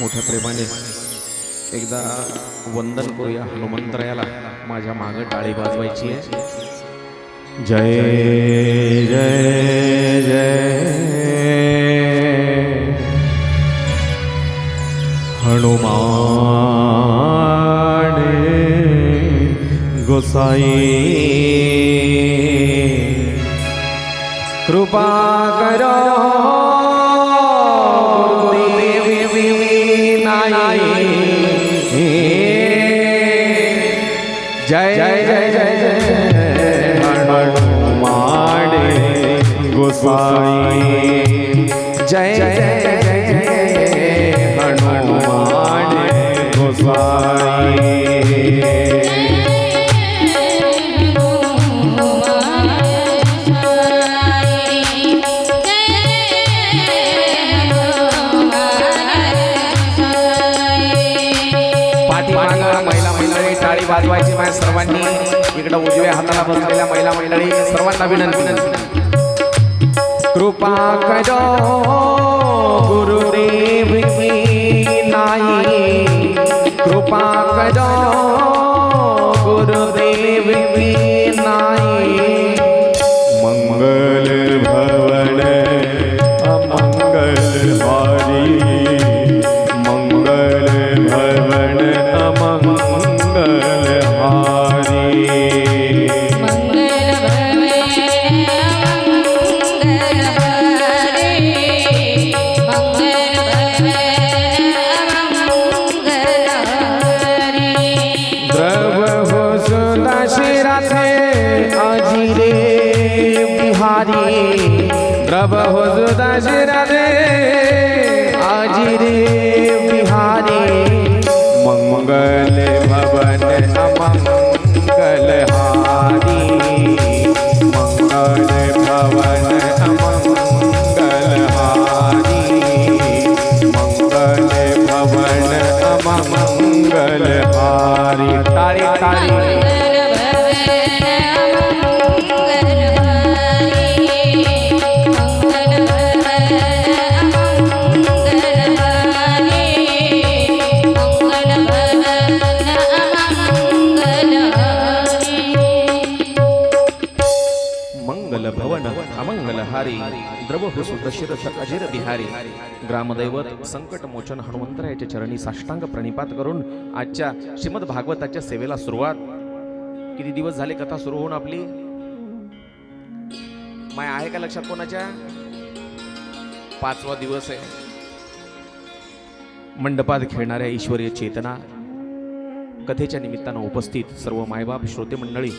मोठ्या प्रेमाने एकदा वंदन करूया हनुमंतरायाला. माझ्या मागे टाळी वाजवायची आहे. जय जय जय हनुमान गोसाई कृपा करो जय जय जय जय जय हनुमान गोसाई जय जय जय जय हनुमान गोसाई वाजवायची माझ्या सर्वांनी. इकडे उजव्या हाताला बसलेल्या महिला मंडळी सर्वांना विनंती. कृपा करो गुरुदेव की नाई कृपा करो गुरुदेव की नाई मंगल भवन अमंगल हारी मंगल भवन अमंगल द्रव हो सुदा रे आजी रे बिहारी मंगल भवन अमंगल हारी मंगल भवन अमंगल हारी मंगल भवन अमंगल हारी. ताली ताली द्रव हुसु दशरथ अजिर बिहारी. ग्रामदैवत संकट मोचन हनुमंतरायाच्या चरणी साष्टांग प्रणिपात करून आजच्या श्रीमद भागवताच्या सेवेला सुरुवात. किती दिवस झाले कथा सुरू होऊन आपली? माय आहे का लक्षात कोणाच्या? 5वा दिवस आहे. मंडपात खेळणाऱ्या ईश्वरीय चेतना कथेच्या निमित्तानं उपस्थित सर्व मायबाप श्रोते मंडळी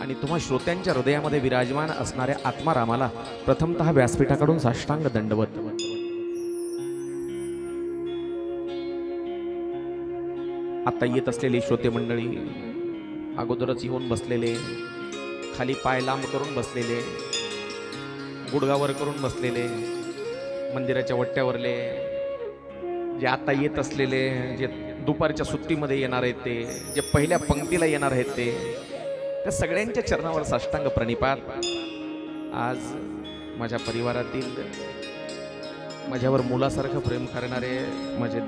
आणि तुम्हा श्रोत्यांच्या हृदयामध्ये विराजमान असणाऱ्या आत्मारामाला प्रथमतः व्यासपीठाकडून साष्टांग दंडवत. आता येत असलेली श्रोते मंडळी अगोदरच येऊन बसलेले, खाली पाय लांब करून बसलेले, गुडघावर करून बसलेले, मंदिराच्या वट्ट्यावरले, जे आता येत असलेले, जे दुपारच्या सुट्टीमध्ये येणार आहेत ते, जे पहिल्या पंक्तीला येणार आहेत ते, त्या सगळ्यांच्या चरणावर साष्टांग प्रणिपात. आज माझ्या परिवारातील माझ्यावर मुलासारखं प्रेम करणारे माझे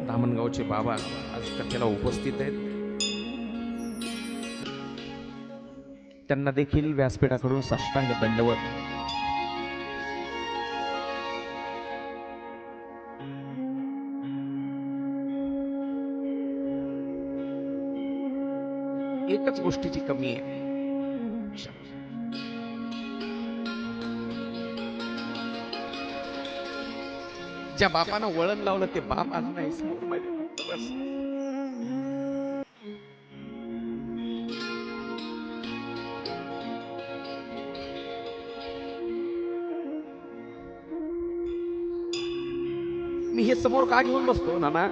धामणगावचे बाबा आज कथेला उपस्थित आहेत. त्यांना देखील व्यासपीठाकडून साष्टांग दंडवत. एकच गोष्टीची कमी आहे. ज्या बापानं वळण लावलं ते बाप आज नाही समोर. मी हे समोर का घेऊन बसतो नाना?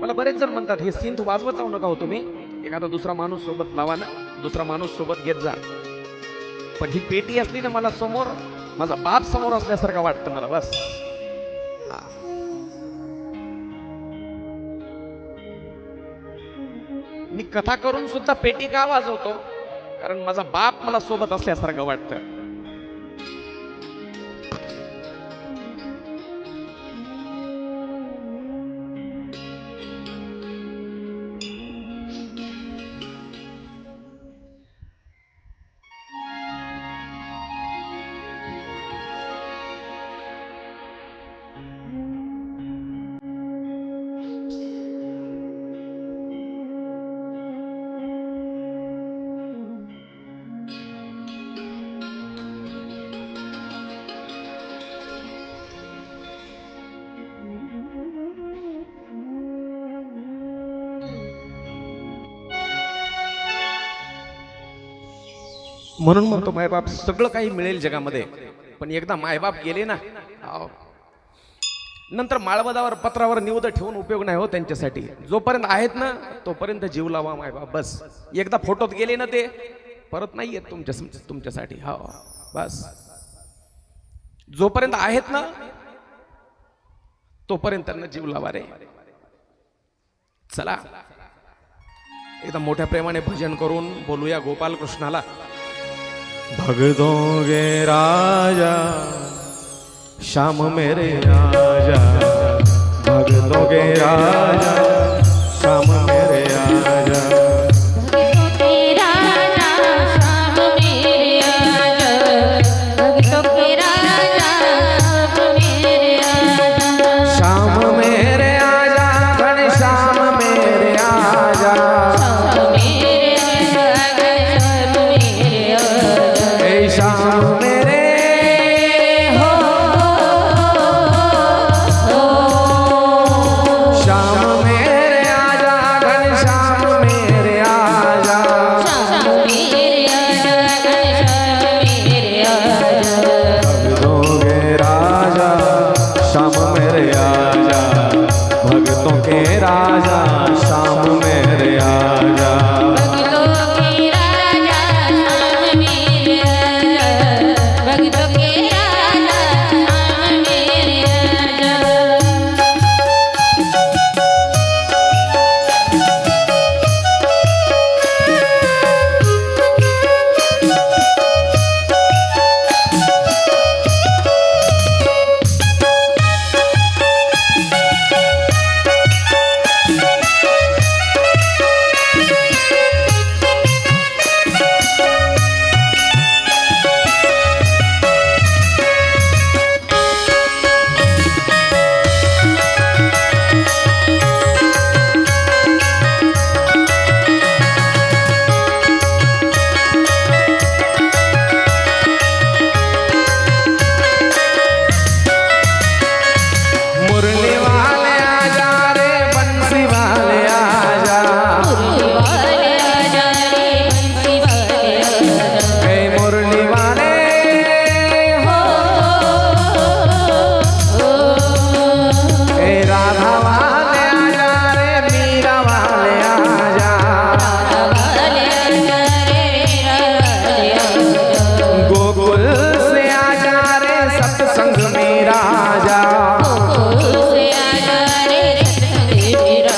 मला बरेच जण म्हणतात हे सीन तू वाजवत जाऊ नका हो तुम्ही, एखादा दुसरा माणूस सोबत लावा ना, दुसरा माणूस सोबत घेत जा. पण ही पेटी असली ना मला समोर, माझा बाप समोर असल्यासारखं वाटतं मला. बस मी कथा करून सुद्धा पेटी का वाजवतो? कारण माझा बाप मला सोबत असल्यासारखं वाटतं. म्हणून म्हणतो मायबाप सगळं काही मिळेल जगामध्ये, पण एकदा मायबाप गेले ना, नंतर माळवदावर पत्रावर निवद ठेवून उपयोग नाही हो त्यांच्यासाठी. जोपर्यंत आहेत ना तोपर्यंत जीव लावा मायबाप. बस एकदा फोटोत गेले ना ते परत नाही येत तुमच्यासाठी. हा बस जोपर्यंत आहेत ना तोपर्यंत त्यांना जीव लावा रे. चला एकदा मोठ्या प्रेमाने भजन करून बोलूया गोपाल कृष्णाला. भगतों के राजा श्याम मेरे राजा, भगतों के राजा श्याम मेरे राजा, भगतों के राजा श्याम मेरे राजा, भगतों के राजा श्याम मेरे राजा, श्याम मेरे आजा घनश्याम मेरे आजा, श्याम मेरे राजा श्याम मेरे राजा, ए श्याम मेरे हो श्याम मेरे आजा घनश्याम मेरे आजा, श्याम मेरे राजा श्याम मेरे राजा, भगतों के राजा श्याम मेरे आजा, भगतों के राजा श्याम मेरे आजा, भगतों के राजा श्याम मेरे राजा, भगतों के राजा श्याम मेरे राजा। मुरली वाले आजा रे बंसी वाले आजा, मुरली वाले आजा रे बंसी वाले आजा, ए मुरली वाले हो ए राधा वाले आजा रे मीरा वाले आजा, वाले आजा रे मेरा वाले आजा, गोकुल से आजा रे सत्संग में राजा, से आजा रे सत्संग मेरा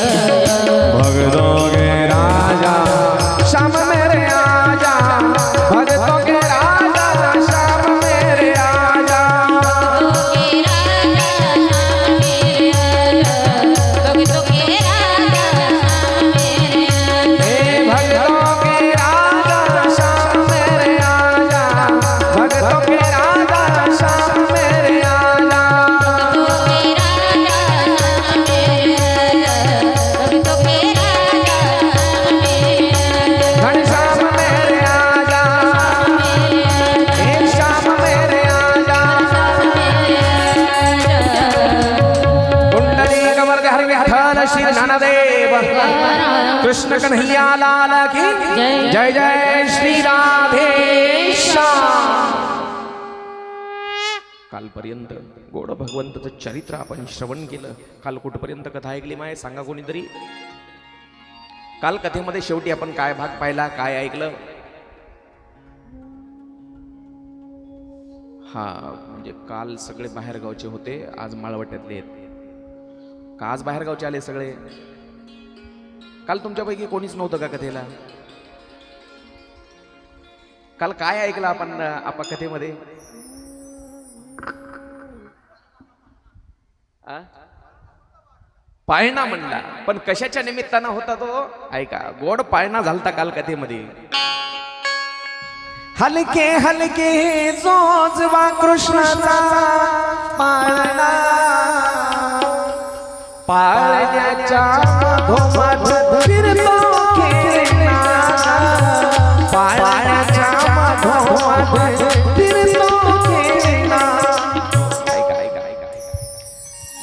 भगतों के राजा श्याम मेरे आजा, भगतों के राजा श्याम मेरे आजा, के राजा श्याम मेरे राजा, भगतों के राजा श्याम मेरे राजा, ए भगतों के राजा श्याम मेरे आजा, भगतों के राजा श्याम मेरे आजा, घनश्याम मेरे आजा, ए श्याम मेरे आजा, कुंडली कमर हरि विठ्ठल श्री ज्ञानदेव कृष्ण कन्हैया लाल की जय जय श्री राधेश्याम. कालपर्यंत गोड भगवंताचं चरित्र आपण श्रवण केलं. काल कुठपर्यंत कथा ऐकली माय सांगा कोणीतरी. काल कथेमध्ये शेवटी आपण काय भाग पाहिला, काय ऐकलं? हा म्हणजे काल सगळे बाहेरगावचे होते, आज माळवट्यातले आहेत. का आज बाहेरगावचे आले सगळे? काल तुमच्यापैकी कोणीच नव्हतं का कथेला? काल काय ऐकलं आपण कथेमध्ये? पाळणा म्हणला, पण कशाच्या निमित्तानं होता तो? ऐका, गोड पाळणा झालता काल कथेमध्ये. हलके हलके जोजवा कृष्णाचा पाळणा, पाळण्याच्या धोमात फिरतो खेळणा, पाळण्याच्या धोमात फिरतो खेळणा.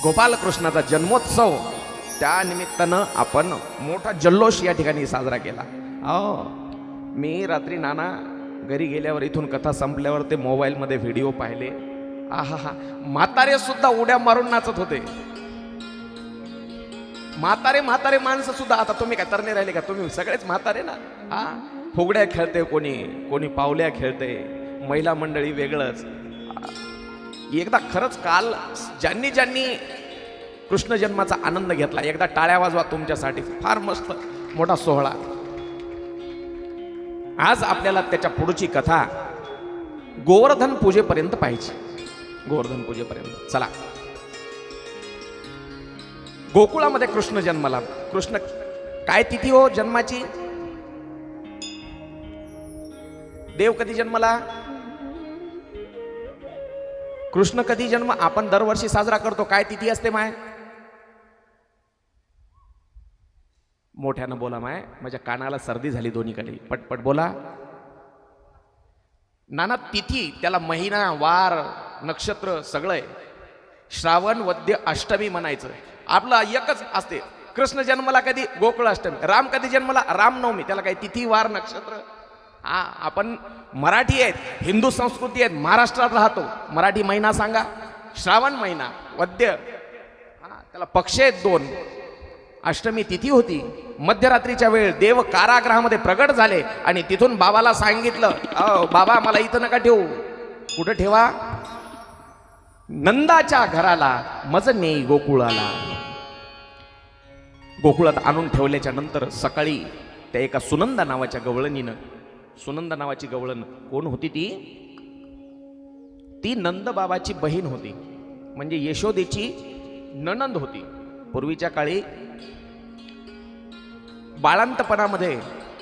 गोपाल कृष्णाचा जन्मोत्सव त्या निमित्तानं आपण मोठा जल्लोष या ठिकाणी साजरा केला. मी रात्री नाना घरी गेल्यावर इथून कथा संपल्यावर ते मोबाईलमध्ये व्हिडिओ पाहिले. आहा, म्हातारे सुद्धा उड्या मारून नाचत होते. म्हातारे माणसं सुद्धा. आता तुम्ही काय तरणे राहिले का? तुम्ही सगळेच म्हातारे ना. हा, फुगड्या खेळते, कोणी पावल्या खेळते, महिला मंडळी वेगळंच. एकदा खरंच काल ज्यांनी कृष्ण जन्माचा आनंद घेतला, एकदा टाळ्या वाजवा तुमच्यासाठी. फार मस्त मोठा सोहळा. आज आपल्याला त्याच्या पुढची कथा गोवर्धन पूजेपर्यंत पाहिजे. गोवर्धन पूजेपर्यंत चला. गोकुळामध्ये कृष्ण जन्माला. कृष्ण काय तिथी हो जन्माची? देव कधी जन्मला? कृष्ण कधी जन्म आपण दरवर्षी साजरा करतो. काय तिथी असते माय? मोठ्यानं बोला माय, माझ्या कानाला सर्दी झाली दोन्हीकडे. पटपट बोला. नाना तिथी, त्याला महिना, वार, नक्षत्र सगळं आहे. श्रावण वद्य अष्टमी म्हणायचं. आपलं एकच असते. कृष्ण जन्मला कधी? गोकुळ अष्टमी. राम कधी जन्मला? रामनवमी. त्याला काही तिथी, वार, नक्षत्र? हा, आपण मराठी आहेत, हिंदू संस्कृती आहेत, महाराष्ट्रात राहतो. मराठी महिना सांगा. श्रावण महिना, वद्य. त्याला पक्ष आहेत 2. अष्टमी तिथी होती. मध्यरात्रीच्या वेळ देव कारागृहामध्ये प्रगट झाले आणि तिथून बाबाला सांगितलं, बाबा मला इथं नका ठेवू. कुठं ठेवा? नंदाच्या घराला, मज नेई गोकुळाला. गोकुळात आणून ठेवल्याच्या नंतर सकाळी त्या एका सुनंदा नावाच्या गवळणीनं, सुनंदा नावाची गवळण कोण होती ती? ती नंद बाबाची बहीण होती, म्हणजे यशोदेची नणंद होती. पूर्वीच्या काळी बाळंतपणामध्ये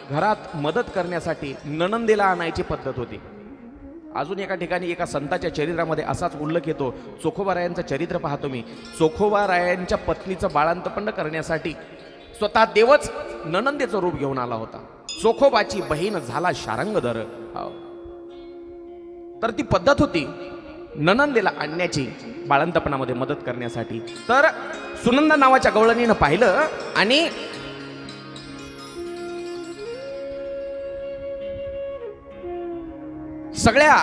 घरात मदत करण्यासाठी नणंदेला आणायची पद्धत होती. अजून एका ठिकाणी एका संताच्या चरित्रामध्ये असाच उल्लेख येतो. चोखोबारायांचं चरित्र पाहतो मी. चोखोबारायांच्या पत्नीचं बाळंतपण करण्यासाठी स्वतः देवच नणंदेचं रूप घेऊन आला होता. चोखोबाची बहीण झाला शारंगधर. तर ती पद्धत होती नणंदेला आणण्याची बाळंतपणामध्ये मदत करण्यासाठी. तर सुनंदा नावाच्या गवळणीनं पाहिलं आणि सगळ्या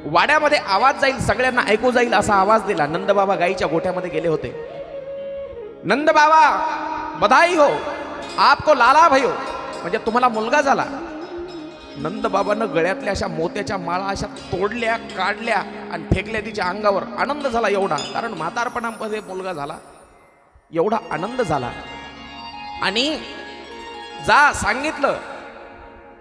वाड्यामध्ये आवाज जाईल, सगळ्यांना ऐकू जाईल असा आवाज दिला. नंदबाबा गाईच्या गोठ्यामध्ये गेले होते. नंद बाबा बधाई हो, आपको लाला भयो, म्हणजे तुम्हाला मुलगा झाला. नंद बाबांना गळ्यातल्या अशा मोत्याच्या माळा अशा तोडल्या, काढल्या आणि फेकल्या तिच्या अंगावर. आनंद झाला एवढा, कारण म्हातारपणामध्ये मुलगा झाला, एवढा आनंद झाला. आणि जा सांगितलं,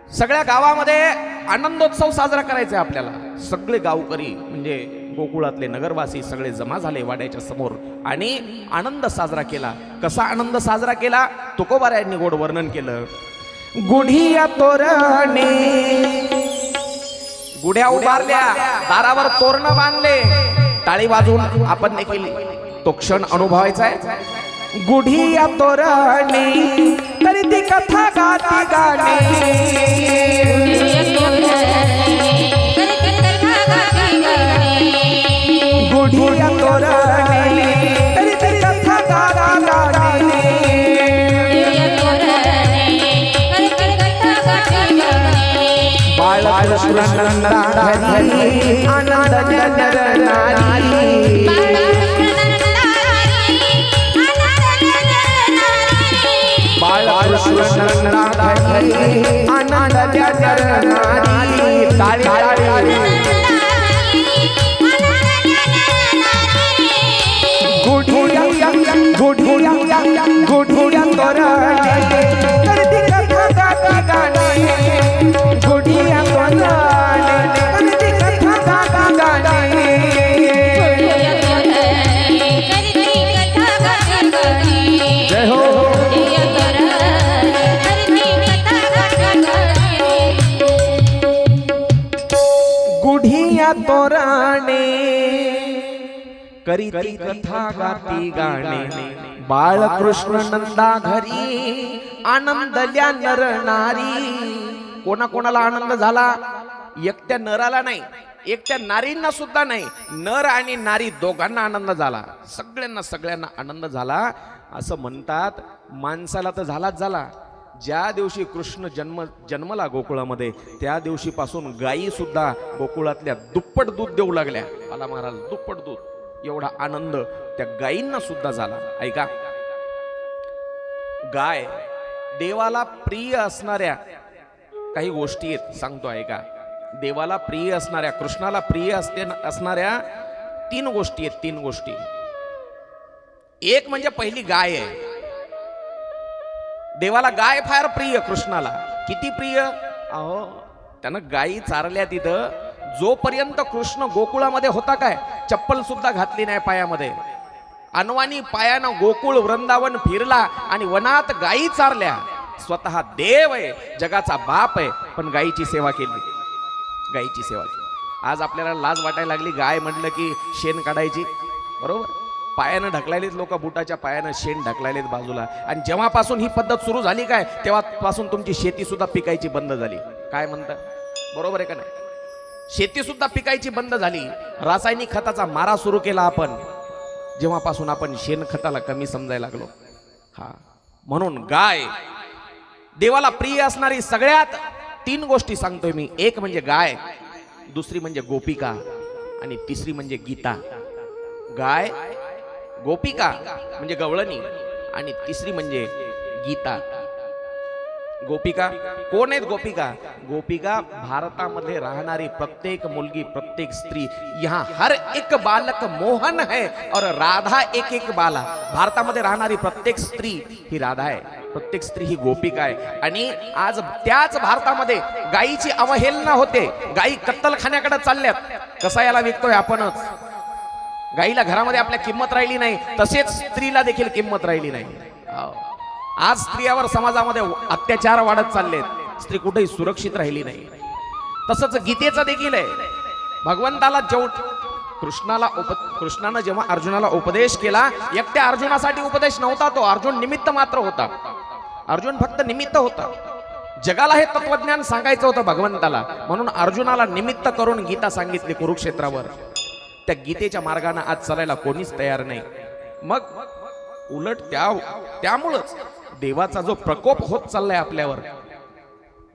सगळ्या गावामध्ये आनंदोत्सव साजरा करायचा आहे आपल्याला. सगळे गावकरी म्हणजे गोकुळातले नगरवासी सगळे जमा झाले वाड्याच्या समोर आणि आनंद साजरा केला. कसा आनंद साजरा केला? तुकोबारायांनी गोड वर्णन केलं. गुढिया तोरणे, गुढ्या उभारल्या, दारावर तोरण बांधले, टाळी वाजवून आपण देखील तो क्षण अनुभवायचा आहे. गुढिया तोरणे तरी ती कथा गाती गाणे, गुढिया तोरणे तरी ती कथा गाती गाणे. बाळकृष्ण नंदा घरी आनंद नर नारी, बाळकृष्ण नंदा घरी आनंद नर नारी. ताली ताली गुढिया गुढिया गुढिया तोरणे तरी ती कथा गाती गाणे, गुढिया तोरणे तरी ती कथा गाती गाणे. जय हो. गुढिया तोरणे करीती कथा गाती गाणे, बाळकृष्ण नंदा घरी आनंदल्या नर नारी. कोणाकोणाला आनंद झाला? एकट्या नराला नाही, एकट्या नारींना सुद्धा नाही, नर आणि नारी दोघांना आनंद झाला. सगळ्यांना आनंद झाला. असं म्हणतात माणसाला तर झालाच झाला, ज्या दिवशी कृष्ण जन्मला गोकुळामध्ये त्या दिवशीपासून गायी सुद्धा गोकुळातल्या दुप्पट दूध देऊ लागल्या. मला महाराज दुप्पट दूध, एवढा आनंद त्या गायींना सुद्धा झाला. ऐका, गाय देवाला प्रिय असणाऱ्या काही गोष्टी आहेत, सांगतो ऐका. देवाला प्रिय असणाऱ्या, कृष्णाला प्रिय असणाऱ्या 3 गोष्टी आहेत. 3 गोष्टी. एक म्हणजे पहिली गाय आहे. देवाला गाय फार प्रिय, कृष्णाला किती प्रिय. अहो त्यानं गायी चारल्या तिथं, जोपर्यंत कृष्ण गोकुळामध्ये होता काय चप्पल सुद्धा घातली नाही पायामध्ये. अनवानी पायानं गोकुळ वृंदावन फिरला आणि वनात गायी चारल्या. स्वतः देव आहे, जगाचा बाप आहे, पण गायीची सेवा केली. गायीची सेवा केली. आज आपल्याला लाज वाटायला लागली गाय म्हटलं की शेण काढायची, बरोबर. पायानं ढकलायलेत लोक, बुटाच्या पायानं शेण ढकलायलेत बाजूला. आणि जेव्हापासून ही पद्धत सुरू झाली काय तेव्हापासून तुमची शेती सुद्धा पिकायची बंद झाली. काय म्हणता, बरोबर आहे का नाही. शेती सुद्धा पिकायची बंद झाली. रासायनिक खताचा मारा सुरू केला आपण जेव्हापासून आपण शेणखताला कमी समजायला लागलो. हा, म्हणून गाय देवाला प्रिय असणारी सगळ्यात 3 गोष्टी सांगतोय मी. एक म्हणजे गाय, दुसरी म्हणजे गोपिका आणि तिसरी म्हणजे गीता. गाय, गोपिका म्हणजे गवळणी आणि तिसरी म्हणजे गीता. गोपिका कोण आहेत? गोपिका, गोपिका भारतामध्ये राहणारी प्रत्येक मुलगी, प्रत्येक स्त्री. यहाँ हर एक बालक मोहन है और राधा एक एक बाला. भारतामध्ये राहणारी प्रत्येक स्त्री ही राधा आहे, प्रत्येक स्त्री ही गोपिका आहे. आणि आज त्याच भारतामध्ये गायीची अवहेलना होते. गायी कत्तलखान्याकडे चालल्यात. कसायाला विकतोय आपणच. गायीला घरामध्ये आपल्या किंमत राहिली नाही, तसेच स्त्रीला देखील किंमत राहिली नाही. आज स्त्रियावर समाजामध्ये अत्याचार वाढत चाललेत. स्त्री कुठेही सुरक्षित राहिली नाही. तसंच गीतेचं देखील आहे. भगवंताला कृष्णानं जेव्हा अर्जुनाला उपदेश केला, एकट्या अर्जुनासाठी उपदेश नव्हता तो. अर्जुन निमित्त मात्र होता. अर्जुन फक्त निमित्त होता. जगाला हे तत्वज्ञान सांगायचं होतं भगवंताला, म्हणून अर्जुनाला निमित्त करून गीता सांगितली कुरुक्षेत्रावर. त्या गीतेच्या मार्गाने आज चालायला कोणीच तयार नाही. मग उलट त्यामुळंच देवाचा जो प्रकोप होत चाललाय आपल्यावर,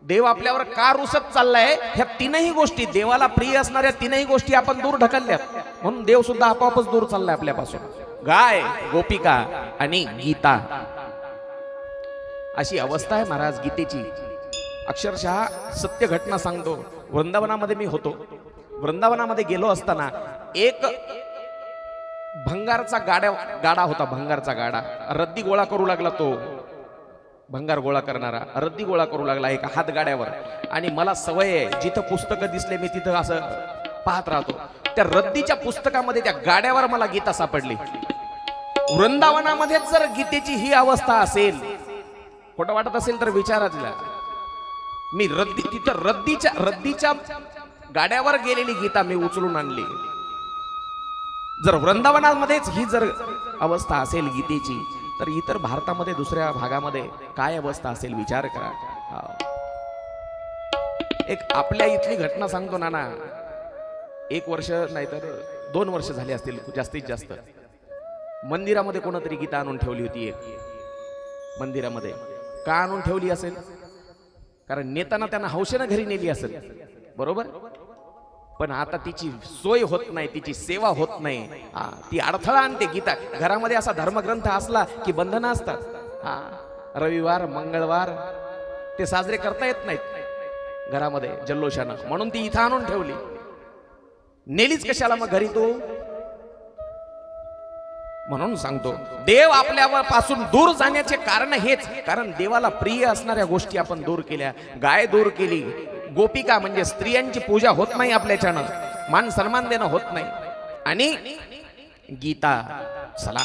देव आपल्यावर का रुसत चाललाय, ह्या 3ही गोष्टी, देवाला प्रिय असणाऱ्या 3ही गोष्टी आपण दूर ढकलल्यात. म्हणून देव सुद्धा आपोआपच दूर चाललाय आपल्यापासून. गाय, गोपिका आणि गीता, अशी अवस्था आहे महाराज गीतेची. अक्षरशः सत्य घटना सांगतो. वृंदावनामध्ये मी होतो. वृंदावनामध्ये गेलो असताना एक भंगारचा गाडा होता. भंगारचा गाडा रद्दी गोळा करू लागला. तो भंगार गोळा करणारा रद्दी गोळा करू लागला एका हातगाड्यावर. आणि मला सवय आहे, जिथं पुस्तकं दिसले मी तिथं असं पाहत राहतो. त्या रद्दीच्या पुस्तकामध्ये, त्या गाड्यावर मला गीता सापडली. वृंदावनामध्ये जर गीतेची ही अवस्था असेल, खोटं वाटत असेल तर विचारा तिला. मी तिथं रद्दीच्या गाड्यावर गेलेली गीता मी उचलून आणली. जर वृंदावनामध्येच ही जर अवस्था असेल गीतेची, तर इतर भारतामध्ये दुसऱ्या भागामध्ये काय अवस्था असेल विचार करा. एक आपल्या इथली घटना सांगतो नाना. 1 वर्ष नाही तर 2 वर्ष झाली असतील जास्तीत जास्त. मंदिरामध्ये कोणतरी गीता आणून ठेवली होती. एक मंदिरामध्ये का आणून ठेवली असेल? कारण नेताना त्यांना हौशेनं घरी नेली असेल, बरोबर. पण आता तिची सोय होत नाही, तिची सेवा होत नाही. ती अडथळा आणते. गीता घरामध्ये असा धर्मग्रंथ असला की बंधनं असतात. रविवार, मंगळवार ते साजरे करता येत नाहीत घरामध्ये जल्लोषानं, म्हणून ती इथं आणून ठेवली. नेलीच कशाला मग घरी तू? म्हणून सांगतो, देव आपल्यावर पासून दूर जाण्याचे कारण हेच. कारण देवाला प्रिय असणाऱ्या गोष्टी आपण दूर केल्या. गाय दूर केली, गोपिका म्हणजे स्त्रियांची पूजा होत नाही आपल्याच्यानं, मान सन्मान देणं होत नाही, आणि गीता. चला,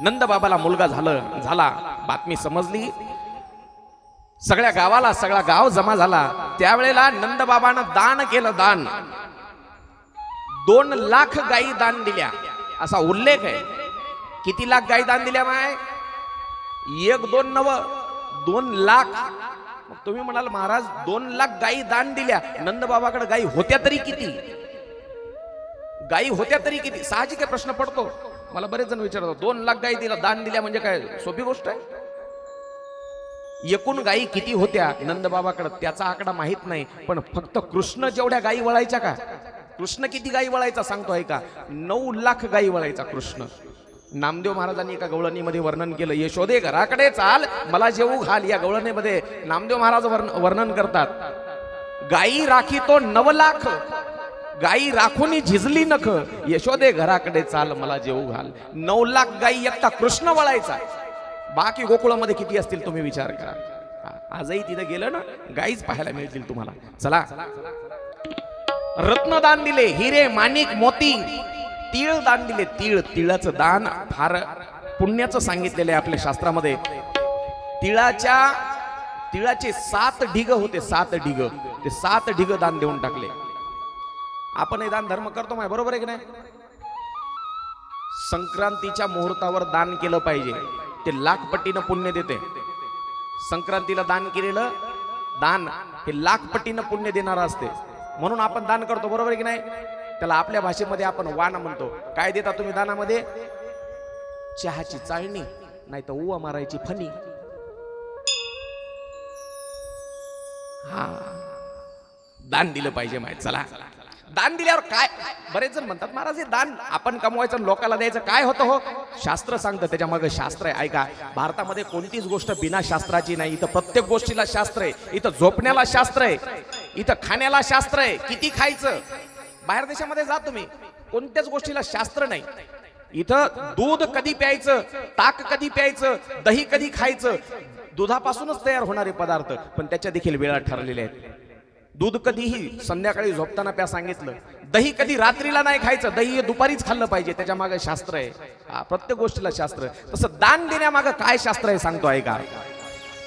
नंद बाबाला मुलगा झाला, बातमी समजली. सगळ्या गावाला, सगळा गाव जमा झाला. त्यावेळेला नंद बाबानं दान केलं. दान 2 लाख गायी दान दिल्या, असा उल्लेख आहे. किती लाख गायी दान दिल्या माय? 1-2 नव 2 लाख. मग तुम्ही म्हणाल महाराज 2 लाख गायी दान दिल्या, नंद बाबाकडे गायी होत्या तरी किती? गायी होत्या तरी किती? साहजिक प्रश्न पडतो. मला बरेच जण विचारतात 2 लाख गायी दान दिल्या म्हणजे काय सोपी गोष्ट आहे? एकूण गायी किती होत्या नंदबाबाकडे त्याचा आकडा माहित नाही, पण फक्त कृष्ण जेवढ्या गायी वळायच्या का, कृष्ण किती गायी वळायचा सांगतो आहे का, 9 लाख गायी वळायचा कृष्ण. नामदेव महाराजांनी एका गवळणीमध्ये वर्णन केलं, यशोदे घराकडे चाल मला जेवू घाल. या गवळणीमध्ये नामदेव महाराज वर्णन करतात, गायी राखी तो 9 लाख, गायी राखून झिजली नख, यशोदे घराकडे चाल मला जेवू घाल. 9 लाख गायी एकटा कृष्ण वळायचा. बाकी गोकुळामध्ये किती असतील तुम्ही विचार करा. आजही तिथे गेलं ना गायीच पाहायला मिळतील तुम्हाला. चला, रत्नदान दिले, हिरे माणिक मोती, तीळ दान दिले. तिळाचं दान फार पुण्याचं सांगितलेलं आहे आपल्या शास्त्रामध्ये. तिळाचे 7 ढिग होते, 7 ढिग, ते 7 ढिग दान देऊन टाकले. आपण हे दान धर्म करतो माय, बरोबर आहे की नाही. संक्रांतीच्या मुहूर्तावर दान केलं पाहिजे, ते लाखपटीनं पुण्य देते. संक्रांतीला दान केलेलं दान हे लाखपटीनं पुण्य देणारं असते, म्हणून आपण दान करतो, बरोबर आहे की नाही. त्याला आपल्या भाषेमध्ये आपण वाण म्हणतो. काय देता तुम्ही दानामध्ये? चहाची चाळणी, नाही तर उवा मारायची फणी. हा, दान दिलं पाहिजे माहिती. चला, दान दिल्यावर काय, बरेच जण म्हणतात महाराज हे दान आपण कमवायचं लोकांना द्यायचं, काय होतं हो. शास्त्र सांगतं, त्याच्या मागे शास्त्र आहे. ऐका, भारतामध्ये कोणतीच गोष्ट बिना शास्त्राची नाही. इथं प्रत्येक गोष्टीला शास्त्र आहे. इथं झोपण्याला शास्त्र आहे, इथं खाण्याला शास्त्र आहे, किती खायचं. बाहेर देशामध्ये जा तुम्ही, कोणत्याच गोष्टीला शास्त्र नाही. इथं दूध कधी प्यायचं, ताक कधी प्यायचं, दही कधी खायचं, दुधापासूनच तयार होणारे पदार्थ, पण त्याच्या देखील वेळा ठरलेल्या आहेत. दूध कधीही संध्याकाळी झोपताना प्या सांगितलं. दही कधी रात्रीला नाही खायचं, दही हे दुपारीच खाल्लं पाहिजे, त्याच्या मागे शास्त्र आहे. प्रत्येक गोष्टीला शास्त्र. तसं दान देण्यामागे काय शास्त्र आहे सांगतो आहे का.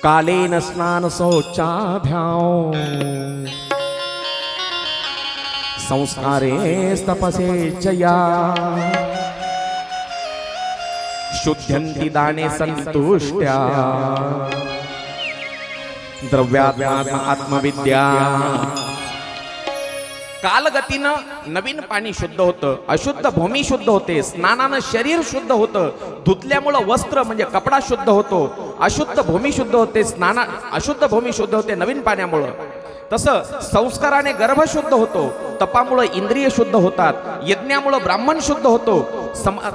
कालेन स्नान शौचाभ्यां संस्कारे तपसे चया शुद्ध्यन्ति दाने संतुष्ट्या द्रव्यात्मा आत्मविद्या. कालगतीनं नवीन पाणी शुद्ध होतं, अशुद्ध भूमी शुद्ध होते, स्नानानं शरीर शुद्ध होतं, धुतल्यामुळं वस्त्र म्हणजे कपडा शुद्ध होतो, अशुद्ध भूमी शुद्ध होते, अशुद्ध भूमी शुद्ध होते नवीन पाण्यामुळं. तसं संस्काराने गर्भ शुद्ध होतो, तपामुळं इंद्रिय शुद्ध होतात, यज्ञामुळं ब्राह्मण शुद्ध होतो,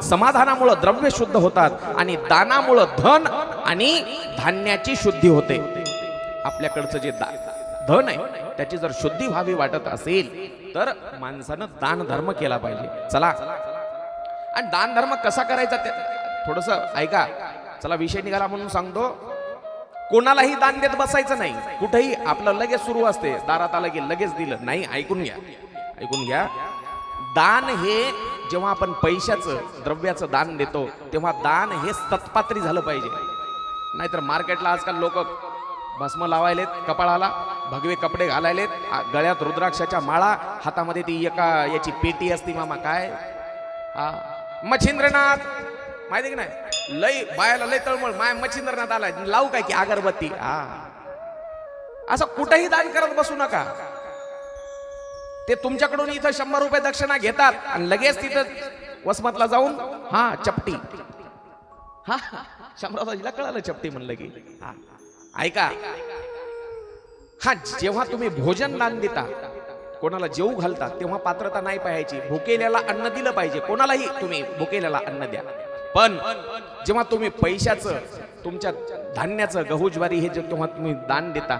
समाधानामुळं द्रव्य शुद्ध होतात, आणि दानामुळं धन आणि धान्याची शुद्धी होते. आपल्याकडचं जे धन आहे त्याची जर शुद्धी व्हावी वाटत असेल तर माणसानं दान धर्म केला पाहिजे. चला, आणि दान धर्म कसा करायचा ते थोडस ऐका. चला, विषय निघाला म्हणून सांगतो. कोणालाही दान देत बसायचं नाही. कुठेही आपलं लगेच सुरू असते, दारात आलं की लगेच दिलं नाही. ऐकून घ्या. दान हे जेव्हा आपण पैशाचं द्रव्याचं दान देतो तेव्हा दान हे सत्पात्री झालं पाहिजे. नाहीतर मार्केटला आजकाल लोक भस्म लावायलेत, कपाळाला भगवे कपडे घालायलेत, गळ्यात रुद्राक्षाच्या माळा, हातामध्ये ती एका याची पेटी असती मामा, काय मच्छिंद्रनाथ माहिती की नाही. लय बायाला लय तळमळ, माय मच्छिंद्रनाथ आलाय, लावू काय की अगरबत्ती. असं कुठेही दान करत बसू नका. ते तुमच्याकडून इथं 100 रुपये दक्षिणा घेतात आणि लगेच तिथं वसमतला जाऊन चपटी. शंभराजीला कळालं चपटी म्हणलं की. ऐका, जेव्हा तुम्ही भोजन दान देता, कोणाला जेवू घालता, तेव्हा पात्रता नाही पाहायची. भुकेल्याला अन्न दिलं पाहिजे. कोणालाही तुम्ही भुकेल्याला अन्न द्या. पण जेव्हा तुम्ही पैशाचं, तुमच्या धान्याचं, गहू ज्वारी हे जे तेव्हा तुम्ही दान देता,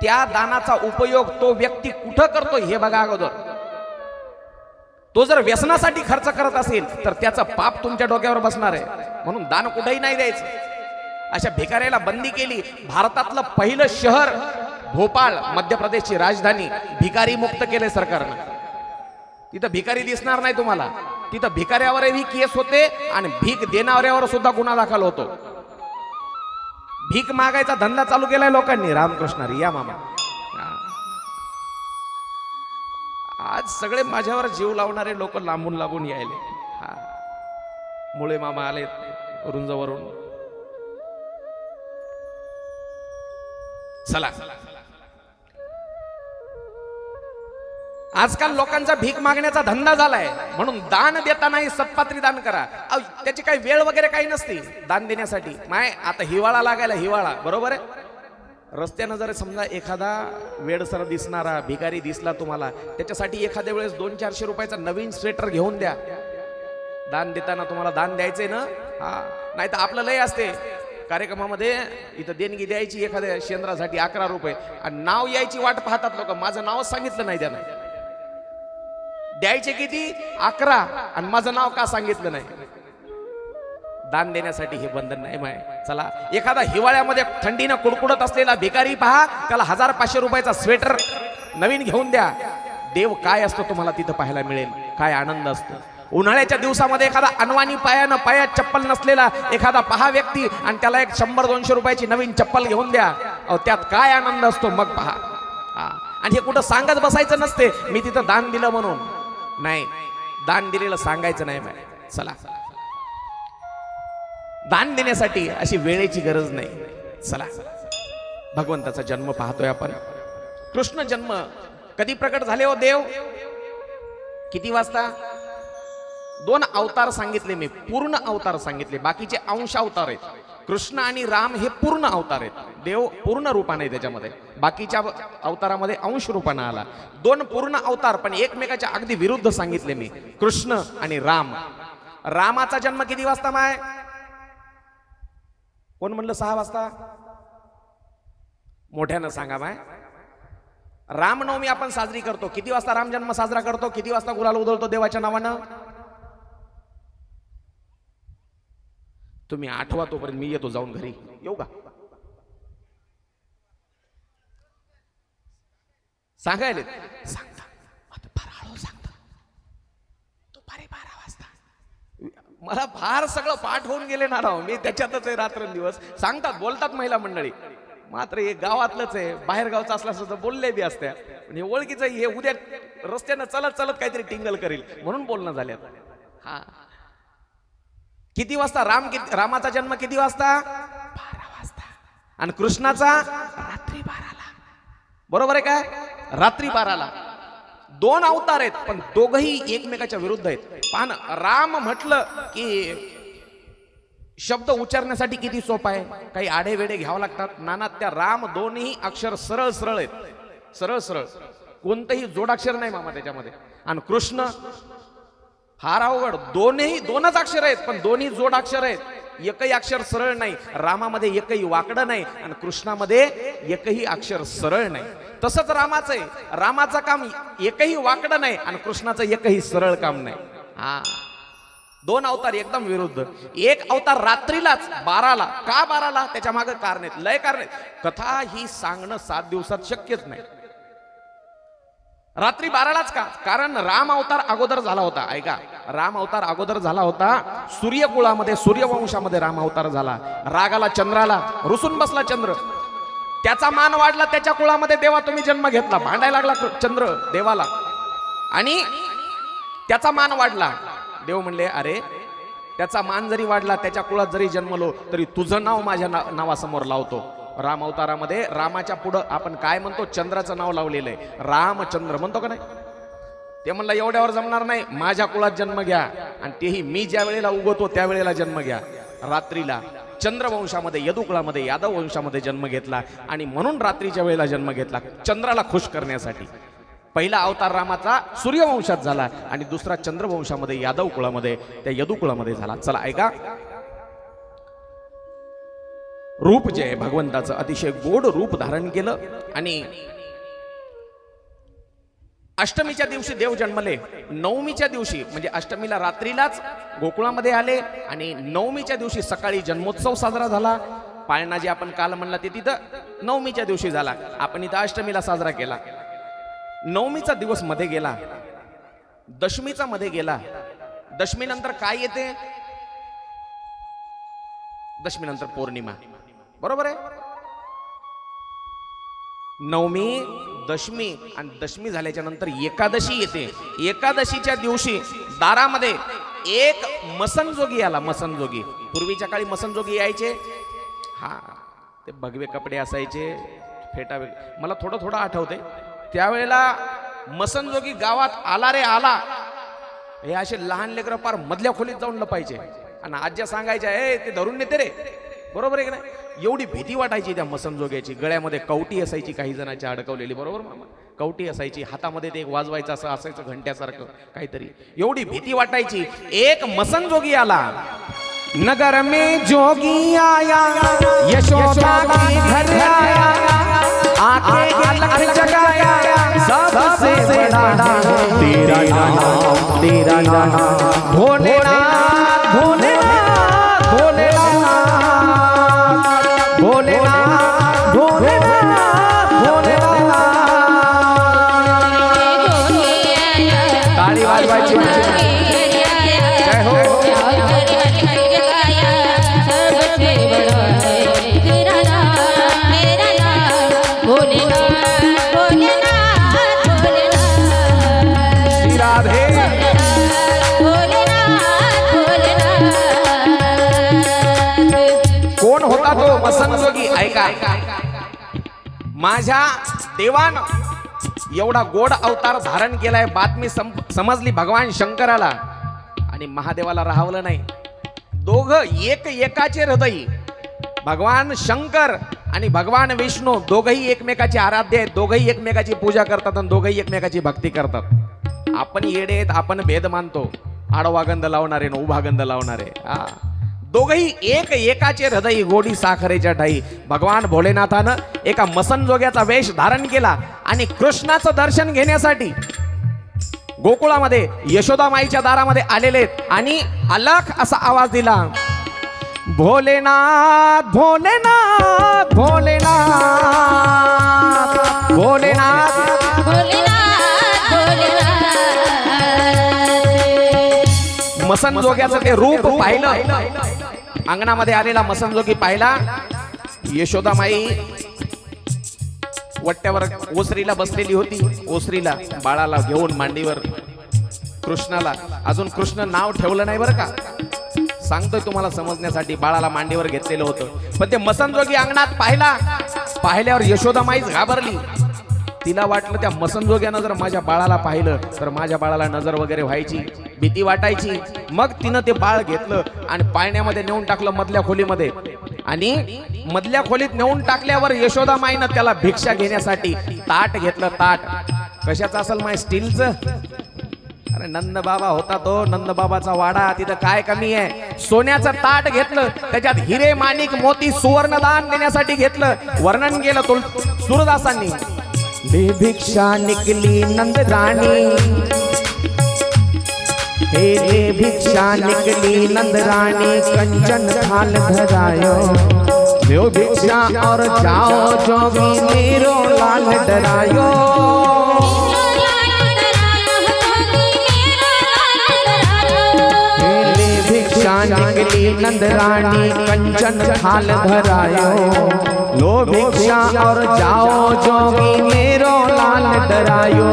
त्या दानाचा उपयोग तो व्यक्ती कुठं करतो हे बघा अगोदर. तो जर व्यसनासाठी खर्च करत असेल तर त्याचं पाप तुमच्या डोक्यावर बसणार आहे. म्हणून दान कुठेही नाही द्यायचं. अशा भिकाऱ्याला बंदी केली. भारतातलं पहिलं शहर भोपाळ, मध्य प्रदेशची राजधानी, भिकारी मुक्त केले सरकारनं. तिथं भिकारी दिसणार नाही तुम्हाला. तिथं भिकाऱ्यावरही केस होते आणि भीक देणाऱ्यावर सुद्धा गुन्हा दाखल होतो. भीक मागायचा धंदा चालू केलाय लोकांनी. रामकृष्ण या मामा. आज सगळे माझ्यावर जीव लावणारे लोक लांबून लांबून यायले. मुळे मामा आले रुंजवरून. चला, आजकाल लोकांचा भीक मागण्याचा धंदा झालाय. म्हणून दान देतानाही सत्पात्री दान करा. त्याची काही वेळ वगैरे काही नसते दान देण्यासाठी. माय आता हिवाळा लागायला, हिवाळा बरोबर आहे, रस्त्यानं जर समजा एखादा वेडसर दिसणारा भिकारी दिसला तुम्हाला, त्याच्यासाठी एखाद्या वेळेस 200-400 रुपयाचा नवीन स्वेटर घेऊन द्या. दान देताना तुम्हाला दान द्यायचंय ना, हा. नाही तर आपलं लय असते कार्यक्रमामध्ये, इथं देणगी द्यायची एखाद्या शेंद्रासाठी 11 रुपये आणि नाव यायची वाट पाहतात लोक. माझं नावच सांगितलं नाही त्यानं. द्यायचे किती? 11 आणि माझं नाव का सांगितलं नाही? दान देण्यासाठी हे बंधन नाही माय. चला, एखादा हिवाळ्यामध्ये थंडीनं कुडकुडत असलेला भिकारी पहा, त्याला 1000-500 रुपयाचा स्वेटर नवीन घेऊन द्या. देव काय असतो तुम्हाला तिथं पाहायला मिळेल, काय आनंद असतो. उन्हाळ्याच्या दिवसामध्ये एखादा अनवाणी पायात चप्पल नसलेला एखादा पहा व्यक्ती आणि त्याला एक 100-200 रुपयाची नवीन चप्पल घेऊन द्या. त्यात काय आनंद असतो मग पहा. आणि हे कुठं सांगत बसायचं नसते मी तिथं दान दिलं म्हणून. नाही, दान दिलेलं सांगायचं नाही माय. चला, दान देण्यासाठी अशी वेळेची गरज नाही. चला, भगवंताचा जन्म पाहतोय आपण. कृष्ण जन्म कधी प्रकट झाले हो देव? किती वाजता? 2 अवतार सांगितले मी, पूर्ण अवतार सांगितले. बाकीचे अंश अवतार आहेत. कृष्ण आणि राम हे पूर्ण अवतार आहेत. देव पूर्ण रूपाने त्याच्यामध्ये, बाकीच्या अवतारामध्ये अंश रूपाने आला. 2 पूर्ण अवतार पण एकमेकाच्या अगदी विरुद्ध सांगितले मी, कृष्ण आणि राम. रामाचा जन्म किती वाजता माय? कोण म्हणलं 6 वाजता? मोठ्यानं सांगा माय. रामनवमी आपण साजरी करतो, किती वाजता राम जन्म साजरा करतो? किती वाजता गुलाल उधळतो देवाच्या नावानं? तुम्ही आठवा, तोपर्यंत मी येतो जाऊन घरी. येऊ का? सांगायले सांगता फार हळू सांगता. दुपारी 12 वाजता मला फार सगळं पाठ होऊन गेले ना राव, मी त्याच्यातच आहे रात्रंदिवस. सांगतात, बोलतात महिला मंडळी. मात्र हे गावातलंच आहे, बाहेर गावचं असलं सुद्धा बोलले बी असत्या. पण हे ओळखीचं, हे उद्या रस्त्यानं चलत चलत काहीतरी टिंगल करील म्हणून बोलणं झाल्यात. हा, किती वाजता रामाचा जन्म किती वाजता? 12 वाजता. आणि कृष्णाचा रात्री 12ला. बरोबर आहे काय? रात्री 12ला. 2 अवतार आहेत पण दोघही एकमेकाच्या विरुद्ध आहेत. पान राम म्हटलं की शब्द उच्चारण्यासाठी किती सोपा आहे, काही आडे वेडे घ्यावं लागतात. नाना, त्या राम दोन्ही अक्षर सरळ सरळ आहेत, सरळ सरळ, कोणतंही जोडाक्षर नाही मामा त्याच्यामध्ये. आणि कृष्ण फार अवघड, 2च अक्षर आहेत पण दोन्ही जोडाक्षर आहेत. एकही अक्षर सरळ नाही. रामामध्ये एकही वाकडं नाही आणि कृष्णामध्ये एकही अक्षर सरळ नाही. तसंच रामाचं आहे, रामाचं काम एकही वाकडं नाही आणि कृष्णाचं एकही सरळ काम नाही. हा, 2 अवतार एकदम विरुद्ध. एक अवतार रात्रीलाच 12ला. का 12ला? त्याच्या मागे कारण आहेत, लय कारण आहेत. कथा ही सांगणं 7 दिवसात शक्यच नाही. रात्री 12लाच का? कारण राम अवतार अगोदर झाला होता. ऐका, राम अवतार अगोदर झाला होता सूर्यकुळामध्ये, सूर्यवंशामध्ये राम अवतार झाला. रागाला, चंद्राला रुसून बसला चंद्र. त्याचा मान वाढला, त्याच्या कुळामध्ये देवा तुम्ही जन्म घेतला. भांडायला लागला चंद्र देवाला आणि त्याचा मान वाढला. देव म्हणले, अरे त्याचा मान जरी वाढला, त्याच्या कुळात जरी जन्मलो तरी तुझं नाव माझ्या नावासमोर लावतो. राम अवतारामध्ये रामाच्या पुढं आपण काय म्हणतो? चंद्राचं नाव लावलेलं आहे. रामचंद्र म्हणतो का नाही? ते म्हणलं एवढ्यावर जमणार नाही, माझ्या कुळात जन्म घ्या आणि तेही मी ज्या वेळेला उगवतो त्या वेळेला जन्म घ्या. रात्रीला चंद्रवंशामध्ये, यदुकुळामध्ये, यादव वंशामध्ये जन्म घेतला आणि म्हणून रात्रीच्या वेळेला जन्म घेतला, चंद्राला खुश करण्यासाठी. पहिला अवतार रामाचा सूर्यवंशात झाला आणि दुसरा चंद्रवंशामध्ये, यादव कुळामध्ये, त्या यदुकुळामध्ये झाला. चला ऐका, रूप जे आहे भगवंताचं अतिशय गोड रूप धारण केलं. आणि अष्टमीच्या दिवशी देव जन्मले. नवमीच्या दिवशी म्हणजे अष्टमीला रात्रीलाच गोकुळामध्ये आले आणि नवमीच्या दिवशी सकाळी जन्मोत्सव साजरा झाला. पाळणा जे आपण काल म्हणला ते तिथं नवमीच्या दिवशी झाला. आपण इथं अष्टमीला साजरा केला. नवमीचा दिवस मध्ये गेला, दशमीचा मध्ये गेला. दशमी नंतर काय येते? दशमी नंतर पौर्णिमा. बरोबर आहे? नवमी, दशमी आणि दशमी झाल्याच्या नंतर एकादशी येते. एकादशीच्या दिवशी दारामध्ये एक मसनजोगी आला. मसनजोगी, पूर्वीच्या काळी मसनजोगी यायचे. हा, ते भगवे कपडे असायचे, फेटा. मला थोडं थोडं आठवते त्यावेळेला मसनजोगी गावात आला रे आला. हे असे लहान लेकरं पार मधल्या खोलीत जाऊन लपायचे आणि आज्या सांगायच्या, ए ते धरून नेते रे, बरोबर आहे की नाही? एवढी भीती वाटायची त्या मसनजोग्याची. गळ्यामध्ये कवटी असायची काही जणांची अडकवलेली, बरोबर मामा? कवटी असायची, हातामध्ये ते एक वाजवायचं असं असायचं घंट्यासारखं काहीतरी. एवढी भीती वाटायची. एक मसनजोगी आला. नगर में जोगी आया, यशोदा के घर आया, आके अलख जगाया, सबसे बड़ा तेरा नाम, तेरा नाम भोलेनाथ, भोलेनाथ, भोलेनाथ, भोलेनाथ, भोलेनाथ, भोलेनाथ. ताली वाजवायची. जय हो. कोण होता तो मसनजोगी? ऐका, माझ्या देवान एवढा गोड अवतार धारण केलाय. बातमी समजली भगवान शंकराला आणि महादेवाला राहवलं नाही. दोघं एकाचे हृदय. भगवान शंकर आणि भगवान विष्णू दोघही एकमेकाचे आराध्य आहेत. दोघही एकमेकाची पूजा करतात आणि दोघही एकमेकाची भक्ती करतात. आपण येडे आहेत, आपण भेद मानतो. आडवा गंध लावणारे न उभा गंध लावणारे. दोघही एकाचे हृदय, गोडी साखरेच्या ठाई. भगवान भोलेनाथानं एका मसनजोग्याचा वेश धारण केला आणि कृष्णाचं दर्शन घेण्यासाठी गोकुळामध्ये यशोदा माईच्या दारामध्ये आलेले आणि अलख असा आवाज दिला. भोलेनाथ, भोलेनाथ, भोलेनाथ, भोलेनाथ, मसनजोग्याचं ते रूप पाहिलं. अंगणामध्ये आलेला मसनजोगी पाहिला. यशोदामाई वट्ट्यावर ओसरीला बसलेली होती. ओसरीला बाळाला घेऊन मांडीवर कृष्णाला. अजून कृष्ण नाव ठेवलं नाही बरं का, सांगतोय तुम्हाला समजण्यासाठी. बाळाला मांडीवर घेतलेलं होतं. पण ते मसनजोगी अंगणात पाहिल्यावर यशोदामाईच घाबरली. तिला वाटलं त्या मसनजोग्यानं जर माझ्या बाळाला पाहिलं तर माझ्या बाळाला नजर वगैरे व्हायची, भीती वाटायची. मग तिनं ते बाळ घेतलं आणि पाळण्यामध्ये नेऊन टाकलं मधल्या खोलीमध्ये. आणि मधल्या खोलीत नेऊन टाकल्यावर यशोदामाईनं त्याला भिक्षा घेण्यासाठी ताट घेतलं. ताट कशाचं असेल माय? स्टीलचं. अरे नंद बाबा होता तो, नंद बाबाचा वाडा, तिथं काय कमी आहे? सोन्याचं ताट घेतलं, त्याच्यात हिरे माणिक मोती सुवर्णदान देण्यासाठी घेतलं. वर्णन केलं सूरदासांनी. ले भिक्षा निकली नंद रानी, हे ले भिक्षा निकली नंद रानी, कंचन थाल धरायो, लो भिक्षा और जाओ जोगी मेरो लाल डरायो. निकली नंद रानी कंचन थाल धरायो, लो भिक्षा और जाओ जोगी मेरो लाल डरायो.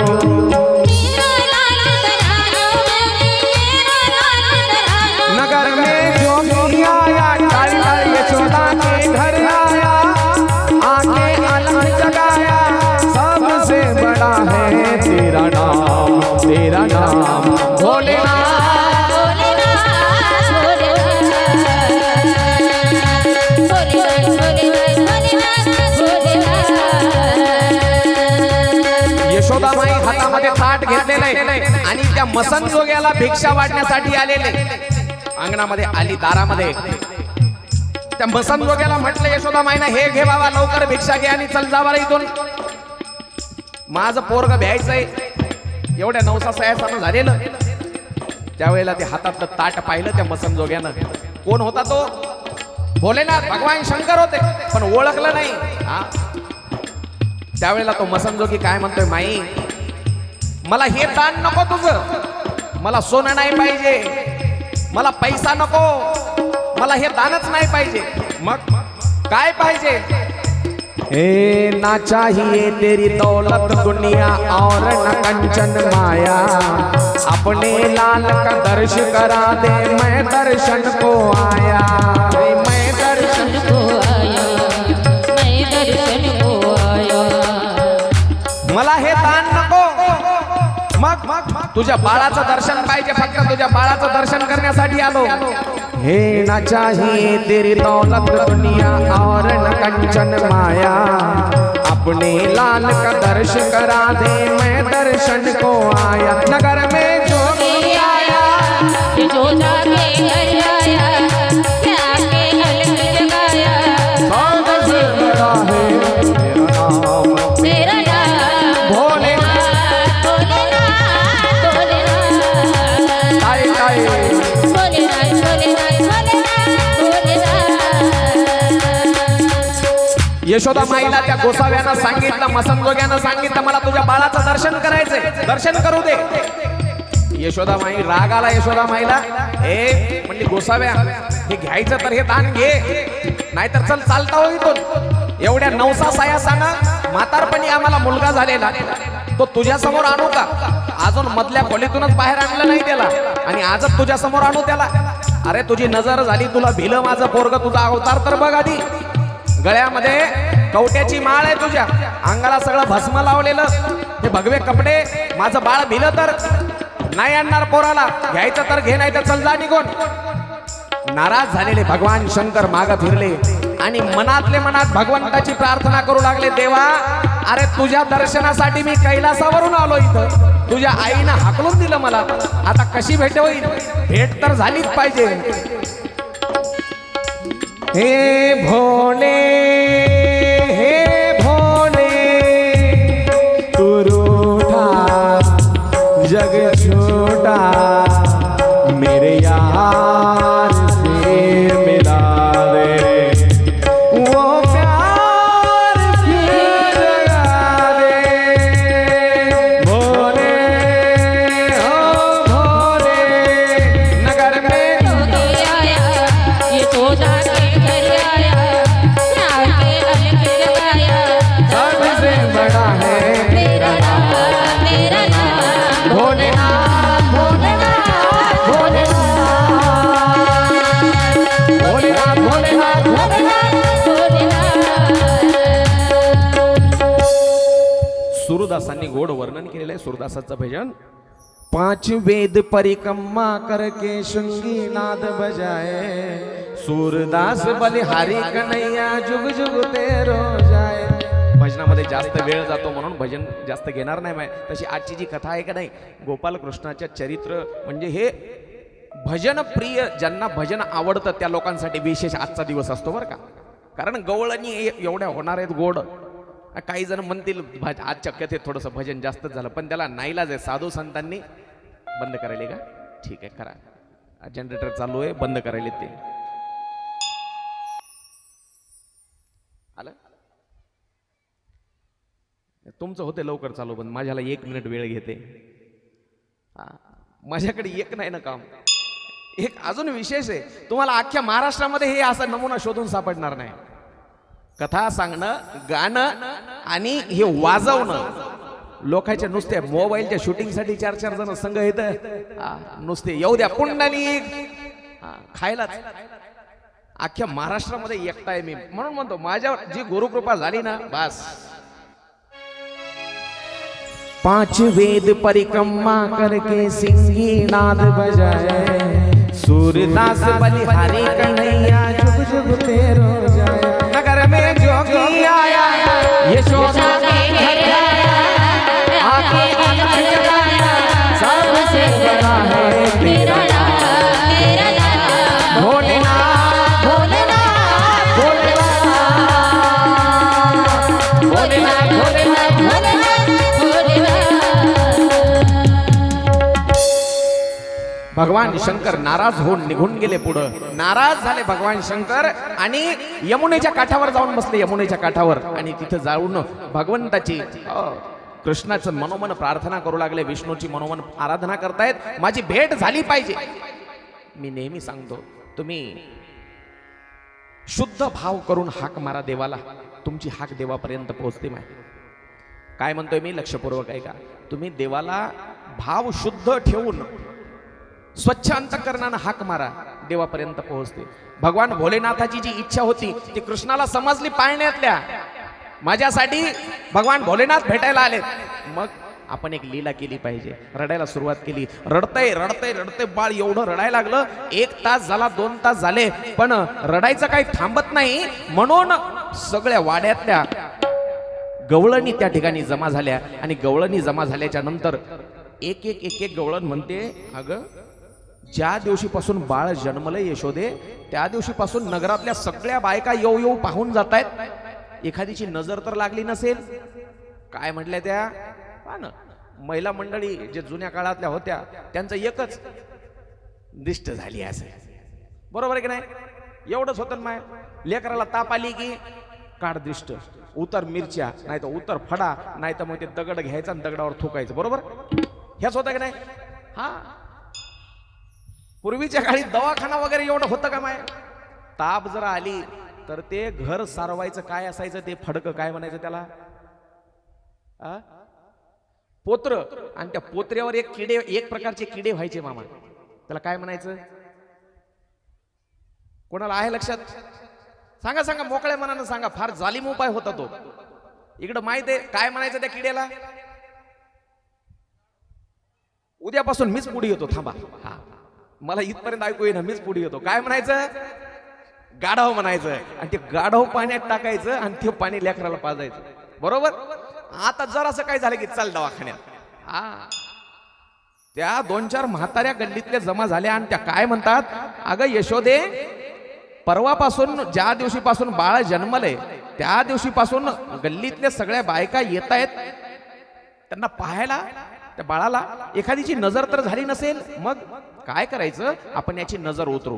नगर में जोगी आया, यशोदा के घर आया, आके अलख जगाया, सबसे बड़ा है तेरा नाम, तेरा नाम भोलेनाथ. यशोदामाई हातामध्ये ताट घेतलेलं आहे आणि त्या मसनजोग्याला भिक्षा वाटण्यासाठी आलेले. अंगणामध्ये आली, दारामध्ये. त्या मसनजोग्याला म्हटलं यशोदामाईनं, हे घे बाबा, लवकर भिक्षा घे आणि चल जा बरं इथून, माझं पोरग भ्यायचंय. एवढ्या नवसा सयासानं झालेलं. त्यावेळेला ते हातातलं ताट पाहिलं त्या मसनजोग्यानं. कोण होता तो? भोलेनाथ, भगवान शंकर होते, पण ओळखलं नाही. त्यावेळेला तो मसनजोगी काय म्हणतोय, माई मला हे दान नको तुझं, मला सोनं नाही पाहिजे, मला पैसा नको, मला हे दानच नाही पाहिजे. मग काय पाहिजे? ए ना चाहिए तेरी दौलत दुनिया और न कंचन माया, अपने लाल का दर्शन करा दे, मैं दर्शन को आया, मैं दर्शन को आया, मैं दर्शन को आया. मला हे दान नको, मग तुझ्या बाळाचं दर्शन पाहिजे, फक्त तुझ्या बाळाचं दर्शन करण्यासाठी आलो. हे ना चाहिए तेरी दौलत दुनिया और न कंचन माया, अपने लाल का दर्श करा दे मैं दर्शन को आया। नगर में जोगी आया जो जाके घर आया, जाके अलग जगाया। सबसे बड़ा है तेरा नाम भोलेनाथ, भोलेनाथ, भोलेनाथ, ताई ताई भोलेनाथ, भोलेनाथ, भोलेनाथ। यशोदा माईला त्या गोसाव्यानं सांगितलं, मसनजोग्यानं सांगितलं मला तुझ्या बाळाचं दर्शन करायचंय, दर्शन करू दे। यशोदा माई राग आला यशोदा माईला, ए म्हणली गोसाव्या हे घ्यायचं तर हे दान घे, नाहीतर चल चालता हो इथून। एवढ्या नवसा साया सांगा म्हातारपणी आम्हाला मुलगा झालेला तो तुझ्या समोर आणू का? अजून मधल्या खोलीतूनच बाहेर आणलं नाही त्याला आणि आजच तुझ्या समोर आणू त्याला? अरे तुझी नजर झाली, तुला भिलं माझं पोरग, तुझा अवतार तर बघ आधी। गळ्यामध्ये कवट्याची माळ आहे, तुझ्या अंगाला सगळं भस्म लावलेलं, हे भगवे कपडे, माझं बाळ भिलं तर नाही आणणार पोराला, घ्यायचं तर घे नाही तर चल जा निघून। नाराज झालेले भगवान शंकर माग फिरले आणि मनातले मनात भगवंताची प्रार्थना करू लागले, देवा अरे तुझ्या दर्शनासाठी मी कैलासावरून आलो इथं, तुझ्या आईनं हाकलून दिलं मला, आता कशी भेट होईल? भेट तर झालीच पाहिजे। हे भोले हे भोले तू रूठा जग छोटा, मेरे यार से मिला दे वो प्यार की जगा दे। भोले हो भोले नगर में जोगी आया, ये तो जाके घर आया, जाके अलग जगाया। सबसे बड़ा है तेरा नाम, तेरा नाम भोलेनाथ भोलेनाथ भोलेनाथ भोलेनाथ भोलेनाथ। सूरदासांनी गोड वर्णन केलेलं आहे सूरदासाचं भजन। पांच वेद परिक्रमा करके शृंगी नाद बजाए, सूरदास बलिहारी कन्हैया जुग जुग तेरो जाए। भजनामध्ये जास्त वेळ जातो म्हणून भजन जास्त घेणार नाही मैं। तशी आजची जी कथा आहे का नाही, गोपाल कृष्णाच्या चरित्र म्हणजे हे भजन प्रिय ज्यांना भजन आवडतं त्या लोकांसाठी विशेष आजचा दिवस असतो बरं का। कारण गवळणी एवढ्या होणार आहेत गोड, काही जण म्हणतील आजच्या कथेत थोडंसं भजन जास्तच झालं, पण त्याला नाईलाज आहे, साधू संतांनी बंद करायले का? ठीक आहे करा, जनरेटर चालू आहे, बंद करायले ते आलं तुमचं होते लवकर चालू, पण माझ्याला 1 मिनिट वेळ घेते। माझ्याकडे एक नाही ना काम, एक अजून विशेष आहे, तुम्हाला अख्ख्या महाराष्ट्रामध्ये हे असा नमुना शोधून सापडणार नाही। कथा सांगणं, गाणं आणि हे वाजवणं, लोकांच्या नुसते मोबाईलच्या शूटिंगसाठी 4-4 जण संघ येत नुसते येऊ द्या पुंडली खायला। अख्ख्या महाराष्ट्रामध्ये एकटा आहे मी, म्हणून म्हणतो माझ्या जी गुरुकृपा झाली ना बस। 5 वेद परिक्रमा करके सिंगी नाद बजाए, सूरदास बलिहारी कन्हैया जुग जुग तेरो जाए। नगर में जोगी आया यशोदा के घर आया, आके अलग जगाया। सबसे बड़ा है तेरा नाम, तेरा नाम भोलेनाथ भोलेनाथ भोलेनाथ भोलेनाथ भोलेनाथ भोलेनाथ। भगवान शंकर नाराज होऊन निघून गेले पुढं, नाराज झाले भगवान शंकर आणि यमुनेच्या काठावर जाऊन बसले, यमुनेच्या काठावर, आणि तिथं जाऊन भगवंताची कृष्णाचं मनोमन प्रार्थना करू लागले, विष्णूची मनोमन आराधना करतायत, माझी भेट झाली पाहिजे। मी नेहमी सांगतो तुम्ही शुद्ध भाव करून हाक मारा देवाला, तुमची हाक देवापर्यंत पोहोचते। माहिती काय म्हणतोय मी, लक्षपूर्वक ऐका। तुम्ही देवाला भाव शुद्ध ठेवून स्वच्छ अंतःकरणानं हाक मारा, देवापर्यंत पोहोचते। भगवान भोलेनाथाची जी इच्छा होती ती कृष्णाला समजली पाळण्यातल्या, माझ्यासाठी भगवान भोलेनाथ भेटायला आले। मग आपण एक लीला केली पाहिजे. रडायला सुरुवात केली. रडतय रडतय रडतय बाळ एवढं रडायला लागलं. 1 तास झाला, 2 तास झाले, पण रडायचं काही थांबत नाही. म्हणून सगळ्या वाड्यातल्या गवळणी त्या ठिकाणी जमा झाल्या आणि गवळणी जमा झाल्याच्या नंतर एक एक एक एक गवळण म्हणते, अगं ज्या दिवशीपासून बाळ जन्मलं यशोदे त्या दिवशीपासून नगरातल्या सगळ्या बायका येऊ येऊ पाहून जात आहेत. एखादीची नजर तर लागली नसेल. काय म्हटल्या त्या? पहा ना, महिला मंडळी जे जुन्या काळातल्या होत्या त्यांचं एकच दिष्ट झाली असे. बरोबर आहे की नाही? एवढंच होतं ना. माय लेकराला ताप आली की काढ दृष्ट, उतर मिरच्या, नाही तर उतर फडा, नाही तर मग ते दगड घ्यायचा आणि दगडावर थुकायचं. बरोबर हेच होतं की नाही? हा, पूर्वीच्या काळी दवाखाना वगैरे एवढं होतं का? माय ताप जरा आली तर ते घर सारवायचं काय असायचं ते फडकं, काय म्हणायचं त्याला? पोत्र. आणि त्या पोत्र्यावर एक प्रकारचे किडे व्हायचे मामा. त्याला काय म्हणायचं? कोणाला आहे लक्षात? सांगा सांगा, मोकळ्या मनानं सांगा. फार जालिम उपाय होता तो. इकडं माहित आहे काय म्हणायचं त्या किड्याला? उद्यापासून मीच पुढे येतो, थांबा. हा, मला इथपर्यंत ऐकू येईना, मीच पुढे येतो. काय म्हणायचं? गाढव म्हणायचं. आणि ते गाढव पाण्यात टाकायचं आणि ते पाणी लेकराला पाजायचं. बरोबर. आता जरासं काय झालं की चाल दवाखान्यात. हा, त्या 2-4 म्हाताऱ्या गल्लीतल्या जमा झाल्या आणि त्या काय म्हणतात, अगं यशोदे परवापासून ज्या दिवशीपासून बाळ जन्मलंय त्या दिवशीपासून गल्लीतल्या सगळ्या बायका येत आहेत त्यांना पाहायला. त्या बाळाला एखादीची नजर तर झाली नसेल. मग काय करायचं? आपण याची नजर उतरू.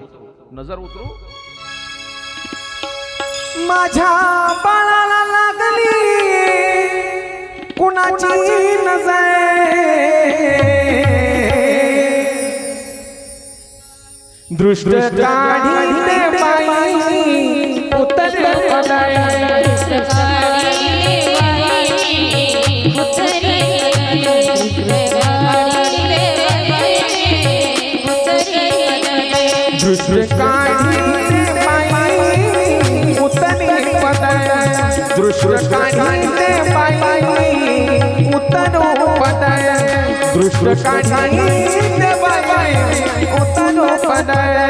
माझ्या बाळाला लागली कुणाची नजर, दृष्ट काढीते बाई उतर पडाय, दृष्ट काढीते बाई उतर पडाय, दृष्ट काढीते बाई उतर पडाय, दृष्ट काढीते बाई उतर पडाय.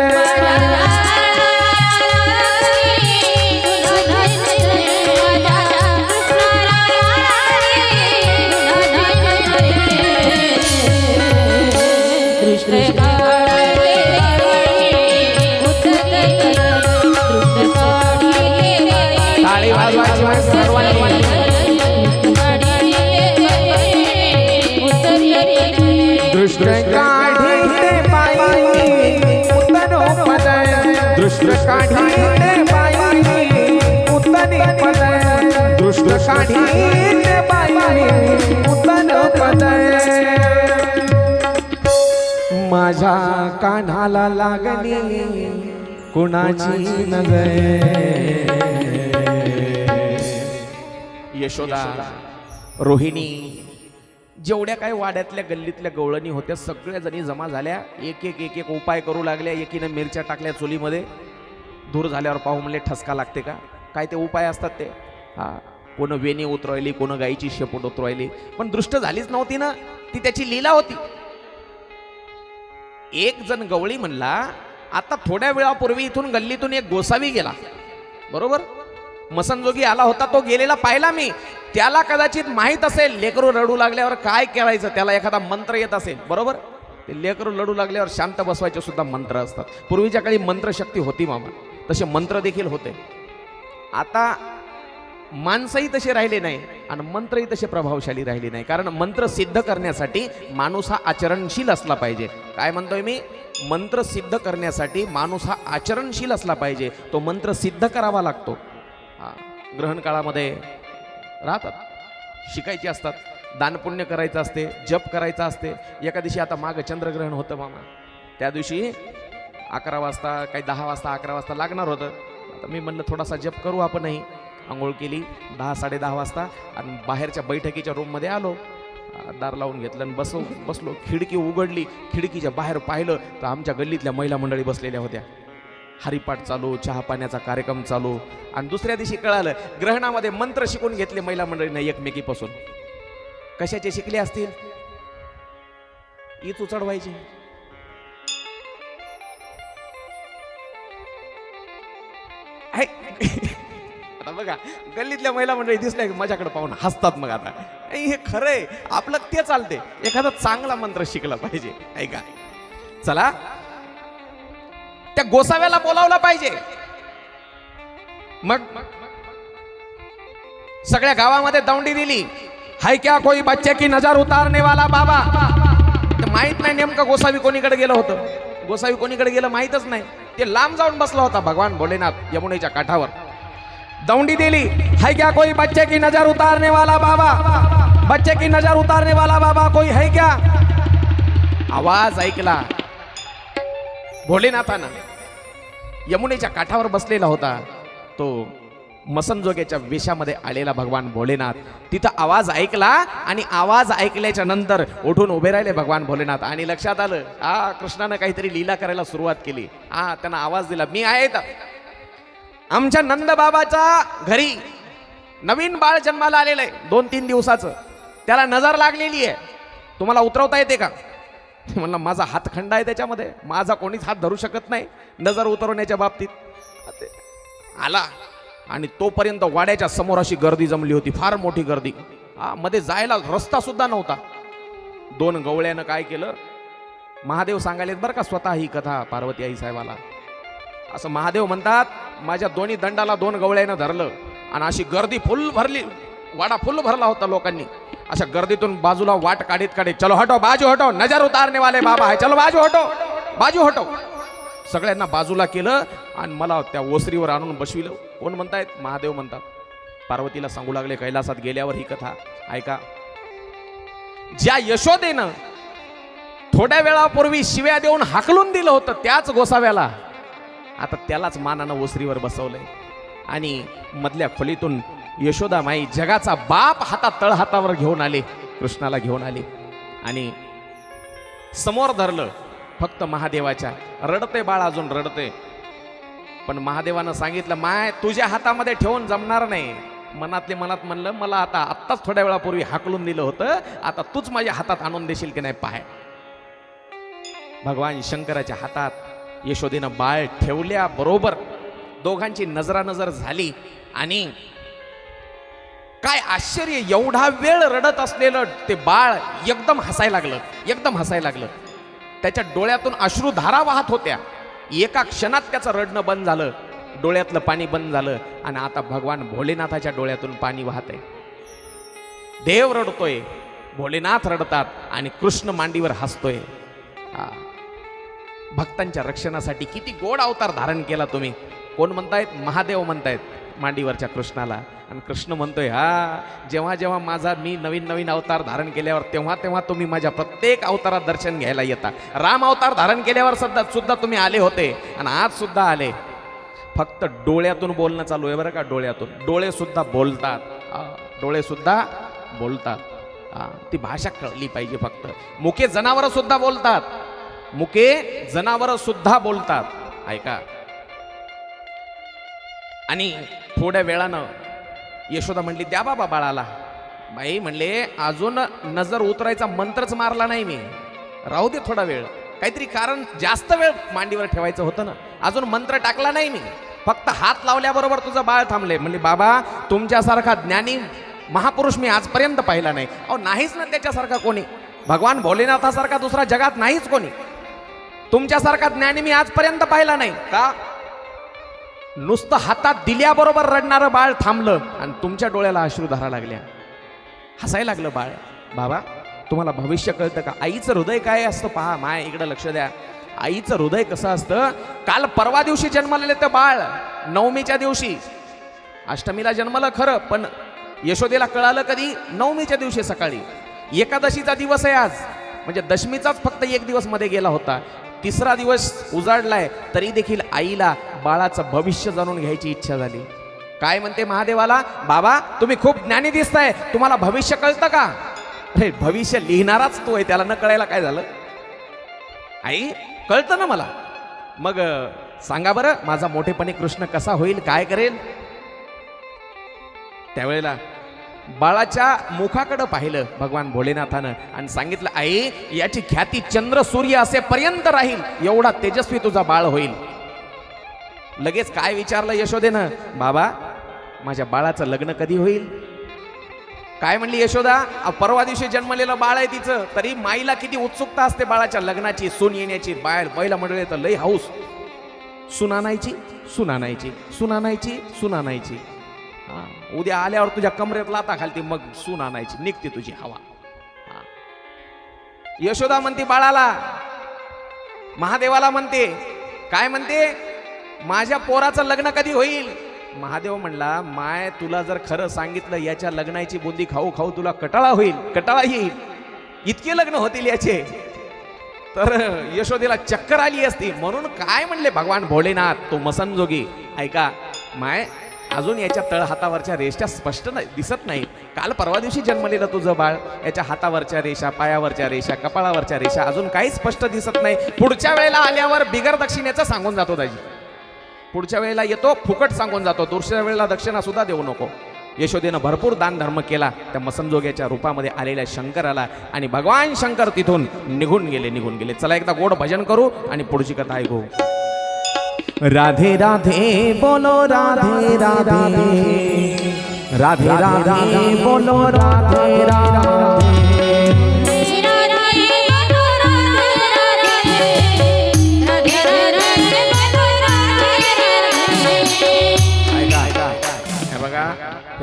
दृष्ट काढीते बाई उतर पडाय, दृष्ट काढीते बाई उतर पडाय, दृष्ट काढीते बाई उतर पडाय. माझ्या कान्हाला लागली कुणाची नजर. यशोदा, रोहिणी, जेवढ्या काही वाड्यातल्या गल्लीतल्या गवळणी होत्या सगळ्या जणी जमा झाल्या. एक एक उपाय करू लागल्या. एकीनं मिरच्या टाकल्या चुलीमध्ये. दूर झाल्यावर पाहू म्हणले ठसका लागते का? काय ते उपाय असतात ते. हा, कोण वेणी उतरवायली, कोण गाईची शेपूट उतरवायली. पण दृष्ट झालीच नव्हती ना, ती त्याची लीला होती. एक जण गवळी म्हणला, आता थोड्या वेळापूर्वी इथून गल्लीतून एक गोसावी गेला. बरोबर. मसनजोगी आला होता, तो गेलेला पाहिला मी. त्याला कदाचित माहित असेल लेकरू रडू लागल्यावर काय करायचं, त्याला एखादा मंत्र येत असेल. बरोबर. ते लेकरू रडू लागल्यावर शांत बसवायचे सुद्धा मंत्र असतात. पूर्वीच्या काळी मंत्रशक्ती होती मामा, तसे मंत्र देखील होते. आता माणसंही तसे राहिले नाही आणि मंत्रही तसे प्रभावशाली राहिले नाही. कारण मंत्र सिद्ध करण्यासाठी माणूस हा आचरणशील असला पाहिजे. काय म्हणतोय मी? मंत्र सिद्ध करण्यासाठी माणूस हा आचरणशील असला पाहिजे. तो मंत्र सिद्ध करावा लागतो. ग्रहण काळामध्ये राहतात, शिकायचे असतात, दानपुण्य करायचं असते, जप करायचा असते. एका दिवशी आता मागं चंद्रग्रहण होतं मामा. त्या दिवशी 11 वाजता, काही 10 वाजता, 11 वाजता लागणार होतं. आता मी म्हणलं थोडासा जप करू आपणही. आंघोळ केली 10-10:30 वाजता आणि बाहेरच्या बैठकीच्या रूममध्ये आलो. दार लावून घेतलं आणि बसलो. खिडकी उघडली. खिडकीच्या बाहेर पाहिलं तर आमच्या गल्लीतल्या महिला मंडळी बसलेल्या होत्या. हरिपाठ चालू, चहा पाण्याचा कार्यक्रम चालू. आणि दुसऱ्या दिवशी कळालं ग्रहणामध्ये मंत्र शिकून घेतले महिला मंडळींना एकमेकीपासून. कशाचे शिकले असतील? ईच उचडवायची. आता बघा गल्लीतल्या महिला मंडळी दिसल्या की माझ्याकडे पाहून हसतात. मग आता हे खरंय, आपलं ते चालते. एखादा चांगला मंत्र शिकला पाहिजे. ऐका, चला त्या गोसाव्याला बोलावलं पाहिजे. मग सगळ्या गावामध्ये दौंडी दिली. हाय क्या कोई बच्चे की नजर उतारने वाला बाबा. माहित नाही नेमकं गोसावी कोणीकडे गेलं होतं. गोसावी कोणीकडे गेलं माहितच नाही. ते लांब जाऊन बसला होता भगवान भोलेनाथ यमुनेच्या काठावर. दौंडी दिली. हाय क्या कोई बच्चे की नजर उतारने वाला बाबा. बच्चे की नजर उतारने वाला बाबा कोई है क्या. आवाज ऐकला भोलेनाथानं. यमुनेच्या काठावर बसलेला होता तो मसनजोग्याच्या वेशामध्ये आलेला भगवान भोलेनाथ. तिथं आवाज ऐकला आणि आवाज ऐकल्याच्या नंतर उठून उभे राहिले भगवान भोलेनाथ. आणि लक्षात आलं कृष्णानं काहीतरी लीला करायला सुरुवात केली. त्यांना आवाज दिला, मी आहे. आमच्या नंद बाबाच्या घरी नवीन बाळ जन्माला आलेलं आहे 2-3 दिवसाचं. त्याला नजर लागलेली आहे. तुम्हाला उतरवता येते का. म्हणलं माझा हातखंडा आहे त्याच्यामध्ये, माझा कोणीच हात धरू शकत नाही नजर उतरवण्याच्या बाबतीत. आला आणि तोपर्यंत वाड्याच्या समोर अशी गर्दी जमली होती, फार मोठी गर्दी. मध्ये जायला रस्ता सुद्धा नव्हता. 2 गवळ्यानं काय केलं, महादेव सांगायलेत बरं का स्वतः ही कथा पार्वती आई साहेबाला. असं महादेव म्हणतात, माझ्या दोन्ही दंडाला 2 गवळ्यानं धरलं आणि अशी गर्दी फुल भरली. वाडा फुल भरला होता लोकांनी. अशा गर्दीतून बाजूला वाट काढीत चलो हटो, बाजू हटो, नजर उतारने वाले बाबा आहे, चलो बाजू हटो, बाजू हटो. सगळ्यांना बाजूला केलं आणि मला त्या ओसरीवर आणून बसविलं. कोण म्हणतायत, महादेव म्हणतात. पार्वतीला सांगू लागले कैलासात गेल्यावर ही कथा ऐका. ज्या यशोदेनं थोड्या वेळापूर्वी शिव्या देऊन हाकलून दिलं होतं त्याच गोसाव्याला आता त्यालाच मानानं ओसरीवर बसवलंय. आणि मधल्या खोलीतून यशोदा माई जगाचा बाप हातात तळ हातावर घेऊन आले, कृष्णाला घेऊन आले आणि समोर धरलं फक्त महादेवाच्या. रडते बाळ, अजून रडते. पण महादेवानं सांगितलं, माय तुझ्या हातामध्ये ठेवून जमणार नाही. मनातले मनात म्हणलं, मला आता आत्ताच थोड्या वेळापूर्वी हाकलून दिलं होतं, आता तूच माझ्या हातात आणून देशील की नाही पाय. भगवान शंकराच्या हातात यशोदेनं बाळ ठेवल्या बरोबर दोघांची नजरानजर झाली. आणि काय आश्चर्य, एवढा वेळ रडत असलेलं ते बाळ एकदम हसायला लागलं, एकदम हसायला लागलं. त्याच्या डोळ्यातून अश्रुधारा वाहत होत्या. एका क्षणात त्याचं रडणं बंद झालं, डोळ्यातलं पाणी बंद झालं आणि आता भगवान भोलेनाथाच्या डोळ्यातून पाणी वाहत आहे. देव रडतोय, भोलेनाथ रडतात आणि कृष्ण मांडीवर हसतोय. भक्तांच्या रक्षणासाठी किती गोड अवतार धारण केला तुम्ही. कोण म्हणतायत, महादेव म्हणतायत मांडीवरच्या कृष्णाला. आणि कृष्ण म्हणतोय, जेव्हा जेव्हा माझा मी नवीन नवीन अवतार धारण केल्यावर तेव्हा तेव्हा तुम्ही माझ्या प्रत्येक अवतारात दर्शन घ्यायला येता. राम अवतार धारण केल्यावर सुद्धा तुम्ही आले होते आणि आज सुद्धा आले. फक्त डोळ्यातून बोलणं चालू आहे बरं का. डोळ्यातून, डोळे सुद्धा बोलतात, डोळे सुद्धा बोलतात. ती भाषा कळली पाहिजे. फक्त मुके जनावर सुद्धा बोलतात, मुके जनावर सुद्धा बोलतात. ऐका. आणि थोड्या वेळानं यशोदा म्हणली, द्या बाबा बाळाला. बाई म्हणले, अजून नजर उतरायचा मंत्रच मारला नाही मी, राहू दे थोडा वेळ. काहीतरी कारण, जास्त वेळ मांडीवर ठेवायचं होतं ना, अजून मंत्र टाकला नाही मी, फक्त हात लावल्याबरोबर तुझं बाळ थांबले. म्हणले, बाबा तुमच्यासारखा ज्ञानी महापुरुष मी आजपर्यंत पाहिला नाही. अहो नाहीच ना त्याच्यासारखा कोणी. भगवान भोलेनाथासारखा दुसरा जगात नाहीच कोणी. तुमच्यासारखा ज्ञानी मी आजपर्यंत पाहिला नाही. का? नुसतं हातात दिल्याबरोबर रडणारं बाळ थांबलं आणि तुमच्या डोळ्याला अश्रू धारा लागल्या, हसायला लागलं बाळ. बाबा तुम्हाला भविष्य कळतं का? आईचं हृदय काय असतं पहा. माय इकडं लक्ष द्या. आईचं हृदय कसं असतं. काल परवा दिवशी जन्मलेलं ते बाळ नवमीच्या दिवशी, अष्टमीला जन्मलं खरं, पण यशोदेला कळालं कधी? नवमीच्या दिवशी सकाळी. एकादशीचा दिवस आहे आज, म्हणजे दशमीचाच फक्त 1 दिवस मध्ये गेला होता. 3रा दिवस उजाडलाय तरी देखील आईला बाळाचं भविष्य जाणून घ्यायची इच्छा झाली. काय म्हणते महादेवाला, बाबा तुम्ही खूप ज्ञानी दिसताय, तुम्हाला भविष्य कळतं का? अरे भविष्य लिहिणाराच तो आहे, त्याला न कळायला काय झालं? आई कळतं ना मला. मग सांगा बरं माझा मोठेपणी कृष्ण कसा होईल, काय करेल? त्यावेळेला बाळाच्या मुखाकडे पाहिलं भगवान भोलेनाथानं आणि सांगितलं, आई याची ख्याती चंद्र सूर्य असेपर्यंत राहील, एवढा तेजस्वी तुझा बाळ होईल. लगेच काय विचारलं यशोदेनं, बाबा माझ्या बाळाचं लग्न कधी होईल? काय म्हणली यशोदा, परवा दिवशी जन्मलेलं बाळ आहे तिचं. तरी माईला किती उत्सुकता असते बाळाच्या लग्नाची, सून येण्याची. बैला मंडळी तर लई हाऊस, सुनानायची सुनानायची सुनानायची सुनानायची. उद्या आल्यावर तुझ्या कमरेत लाता खालती, मग सून आणायची, निघते तुझी हवा. यशोदा म्हणते बाळाला, महादेवाला म्हणते, काय म्हणते, माझ्या पोराचं लग्न कधी होईल? महादेव म्हणला, माय तुला जर खरं सांगितलं याच्या लग्नाची बुंदी खाऊ खाऊ तुला कटाळा होईल, कटाळा येईल, इतके लग्न होतील याचे, तर यशोदेला चक्कर आली असती. म्हणून काय म्हणले भगवान भोलेनाथ, तो मसनजोगी, ऐका माय अजून याच्या तळहातावरच्या रेषा स्पष्ट नाही दिसत नाही. काल परवा दिवशी जन्मलेलं तुझं बाळ, याच्या हातावरच्या रेषा, पायावरच्या रेषा, कपाळावरच्या रेषा अजून काही स्पष्ट दिसत नाही. पुढच्या वेळेला आल्यावर बिगर दक्षिणेचं सांगून जातो दाजी. पुढच्या वेळेला येतो फुकट सांगून जातो, दुसऱ्या वेळेला दक्षिणा सुद्धा देऊ नको. यशोदेनं भरपूर दान धर्म केला त्या मसनजोग्याच्या रूपामध्ये आलेल्या शंकराला, आणि भगवान शंकर तिथून निघून गेले. चला एकदा गोड भजन करू आणि पुढची कथा ऐकू. राधे राधे बोलो राधे राधे, राधे राधे बोलो राधे राधे.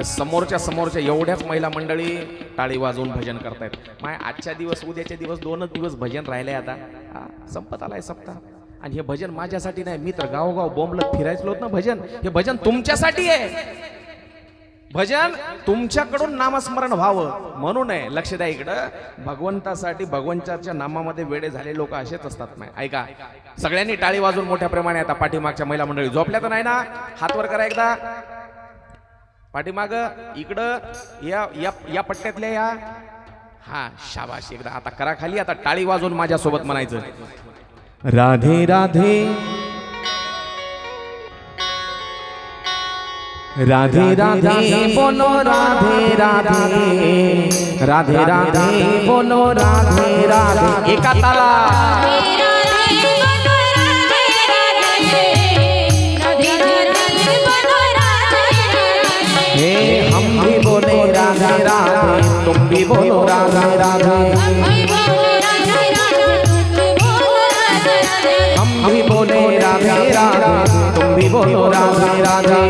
समोरच्या एवढ्याच महिला मंडळी टाळी वाजवून भजन करतायत. माय आजच्या दिवस उद्याच्या दिवस 2च दिवस भजन राहिले, आता संपत आलाय सप्ताह. आणि हे भजन माझ्यासाठी नाही, मी तर गावोगाव बोंबलत फिरायचलो ना. भजन हे भजन तुमच्यासाठी आहे. भजन तुमच्याकडून नामस्मरण व्हावं म्हणून आहे. लक्ष द्या इकडं, भगवंतासाठी भगवंताच्या नामामध्ये वेडे झाले लोक असेच असतात. नाही ऐका, सगळ्यांनी टाळी वाजवून मोठ्या प्रमाणे. आता पाठीमागच्या महिला मंडळी झोपल्या तर नाही ना? हात वर करा एकदा. पाठीमाग इकडं या पट्ट्यातल्या या, हा शाबाश, एकदा आता करा खाली. आता टाळी वाजवून माझ्यासोबत म्हणायचं, राधे राधे राधे राधे बोलो राधे राधे, राधे राधे बोलो राधे राधे. एका ताला. हम भी बोले राधे राधे, तुम भी बोलो राधे राधे. हम भी बोले राधे राधे, तुम भी बोलो राधे राधे.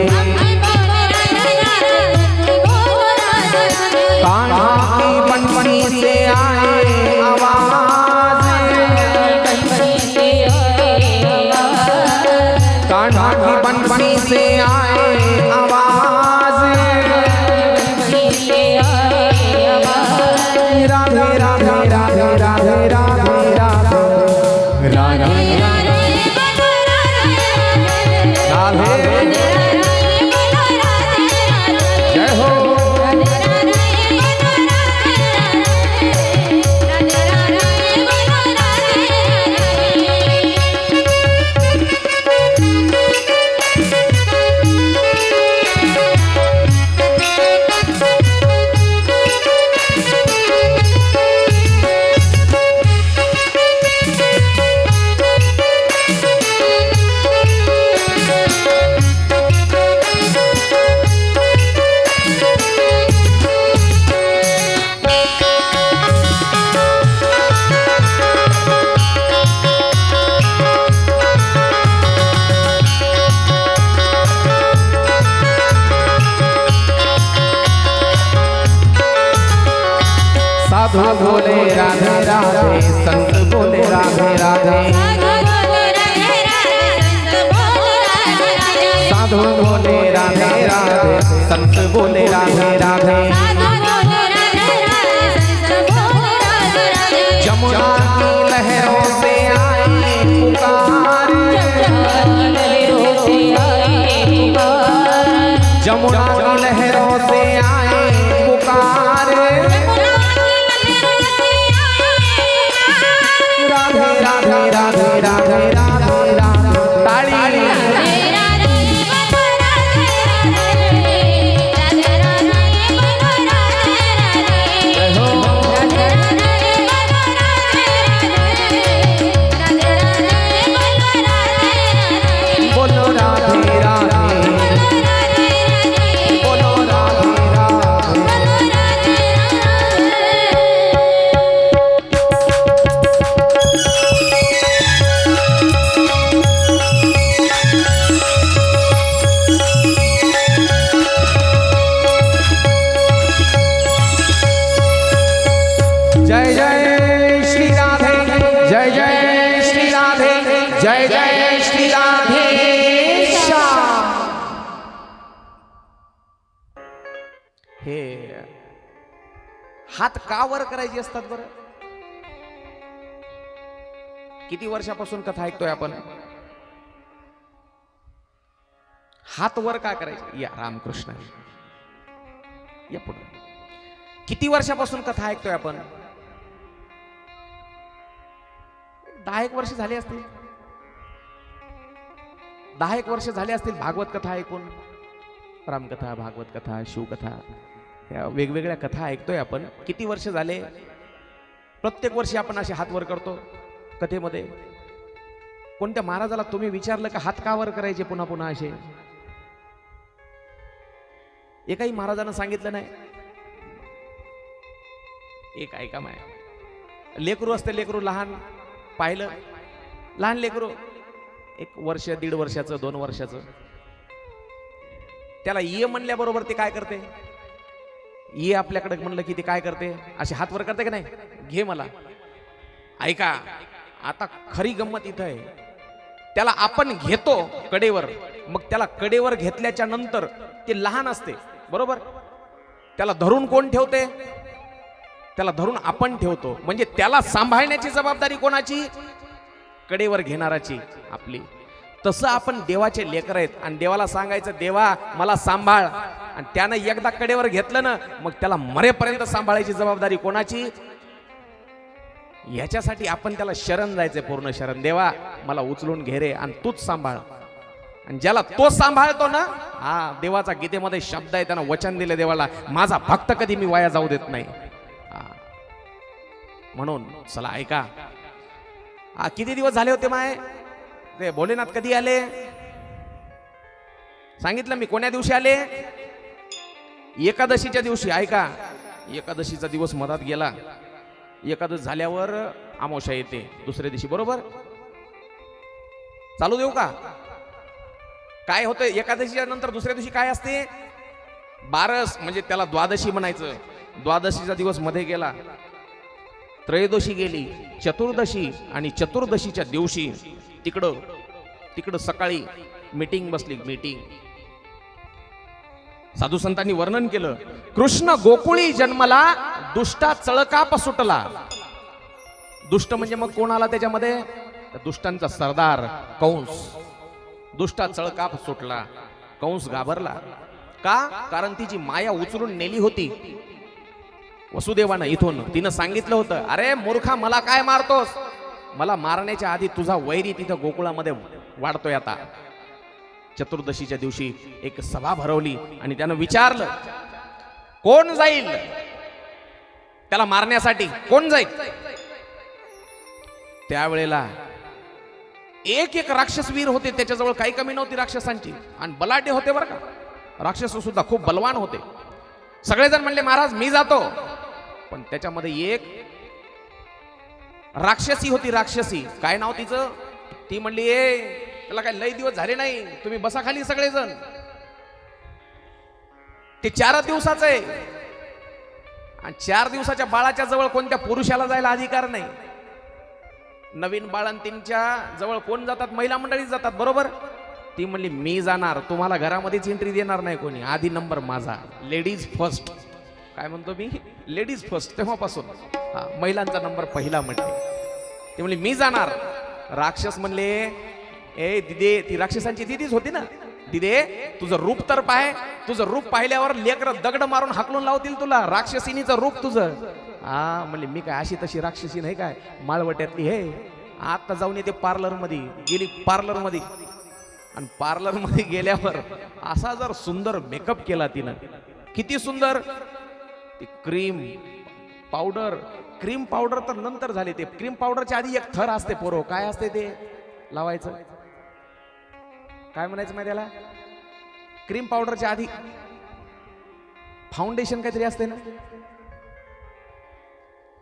कान्हा की बनबनी से आए आवाज, कान्हा की बनबनी से आए आवाज. राधे राधे राधे राधे राधे राधे राधे जय हो. साधु बोले राधे राधे, संत बोले राधे राधे. साधु बोले राधे राधे, संत बोले राधे राधे. जमुना की लहरों से आई पुकार, जमुना की लहरों से आई पुकार. राधे राधे राधे राधे राधे ताली. हात का वर करायचे असतात बरं? किती वर्षापासून कथा ऐकतोय आपण? हात वर का करायचे? या रामकृष्ण या पुढे. किती वर्षापासून कथा ऐकतोय आपण? 10 वर्ष झाली असतील. 10 वर्ष झाले असतील भागवत कथा ऐकून. रामकथा, भागवत कथा, शिवकथा, या वेगवेगळ्या कथा ऐकतोय आपण. किती वर्ष झाले? प्रत्येक वर्षी आपण असे हात वर करतो कथेमध्ये. कोणत्या महाराजाला तुम्ही विचारलं का हात का वर करायचे पुन्हा पुन्हा असे? एकाही महाराजांना सांगितलं नाही. एक ऐका माय, लेकरू असते, लेकरू लहान, पाहिलं लहान लेकरू 1 वर्ष 1.5 वर्षाचं 2 वर्षाचं, त्याला ये म्हणल्याबरोबर ते काय करते? ये आपल्याकडे म्हणलं की ते काय करते? असे हात वर करते का नाही? घे मला. ऐका, आता खरी गंमत इथं आहे. त्याला आपण घेतो कडेवर, मग त्याला कडेवर घेतल्याच्या नंतर ते लहान असते बरोबर. त्याला धरून कोण ठेवते? त्याला धरून आपण ठेवतो. म्हणजे त्याला सांभाळण्याची जबाबदारी कोणाची? कडेवर घेणाराची, आपली. तसं आपण देवाचे लेकर आहेत आणि देवाला सांगायचं देवा मला सांभाळ, आणि त्यानं एकदा कडेवर घेतलं ना मग त्याला मरेपर्यंत सांभाळायची जबाबदारी कोणाची? याच्यासाठी आपण त्याला शरण जायचंय, पूर्ण शरण. देवा मला उचलून घे रे आणि तूच सांभाळ. आणि ज्याला तो सांभाळतो ना, हा देवाचा गीतेमध्ये शब्द आहे, त्यानं वचन दिले देवाला, माझा भक्त कधी मी वाया जाऊ देत नाही. म्हणून चला ऐका, किती दिवस झाले होते माय ते भोलेनाथ कधी आले? सांगितलं मी कोण्या दिवशी आले? एकादशीच्या दिवशी. ऐका, एकादशीचा दिवस मधात गेला. एकादश झाल्यावर अमावस्या येते दुसऱ्या दिवशी बरोबर. चालू देऊ का? काय होतं एकादशीच्या नंतर दुसऱ्या दिवशी? काय असते? बारस, म्हणजे त्याला द्वादशी म्हणायचं. द्वादशीचा दिवस मध्ये गेला, त्रयोदशी गेली, चतुर्दशी, आणि चतुर्दशीच्या दिवशी तिकडं सकाळी मीटिंग बसली. मीटिंग साधू संतांनी वर्णन केलं, कृष्ण गोकुळी जन्मला, दुष्टा चळकाप सुटला. दुष्ट म्हणजे मग कोण आला त्याच्यामध्ये? दुष्टांचा सरदार कंस. दुष्टा चळकाप सुटला, कंस घाबरला. का? कारण तिची माया उचलून नेली होती वसुदेवानं इथून. तिनं सांगितलं होतं, अरे मूर्खा मला काय मारतोस? मला मारण्याच्या आधी तुझा वैरी तिथं गोकुळामध्ये वाढतोय. आता चतुर्दशीच्या दिवशी एक सभा भरवली आणि त्यानं विचारलं कोण जाईल त्याला मारण्यासाठी? कोण जाईल? त्यावेळेला एक राक्षसवीर होते त्याच्याजवळ, काही कमी नव्हती राक्षसांची, आणि बलाढ्य होते बरं का. राक्षस सुद्धा खूप बलवान होते. सगळेजण म्हणले महाराज मी जातो, पण त्याच्यामध्ये एक राक्षसी होती. राक्षसी, काय नाव तिचं? ती म्हणली ए त्याला काय लय दिवस झाले नाही, तुम्ही बसा खाली सगळेजण. ते 4 दिवसाचं आहे, आणि 4 दिवसाच्या बाळाच्या जवळ कोणत्या पुरुषाला जायला अधिकार नाही. नवीन बाळंतींच्या जवळ कोण जातात? महिला मंडळी जातात बरोबर. ती म्हणली मी जाणार, तुम्हाला घरामध्येच एंट्री देणार नाही कोणी, आधी नंबर माझा, लेडीज फर्स्ट. काय म्हणतो मी? Ladies first. तेव्हापासून महिलांचा नंबर पहिला म्हटले. ते म्हणले मी जाणार. राक्षस म्हणले ए दिदे, ती राक्षसांची दिदीच होती ना, दिदे तुझं रूप तर पाय, तुझं रूप पाहिल्यावर लेकर दगड मारून हाकलून लावतील तुला, राक्षसिनीचं रूप तुझं. म्हणले मी काय अशी तशी राक्षसी नाही काय, माळवट्यातली हे. आता जाऊन येते पार्लर मध्ये. गेली पार्लर मध्ये, आणि पार्लर मध्ये गेल्यावर असा जर सुंदर मेकअप केला तिनं, किती सुंदर. ते क्रीम पावडर तर नंतर झाले. ते क्रीम पावडरच्या आधी एक थर असते पोरो, काय असते ते लावायचं, काय म्हणायचं माहिती त्याला? क्रीम पावडरच्या आधी फाउंडेशन काहीतरी असते ना.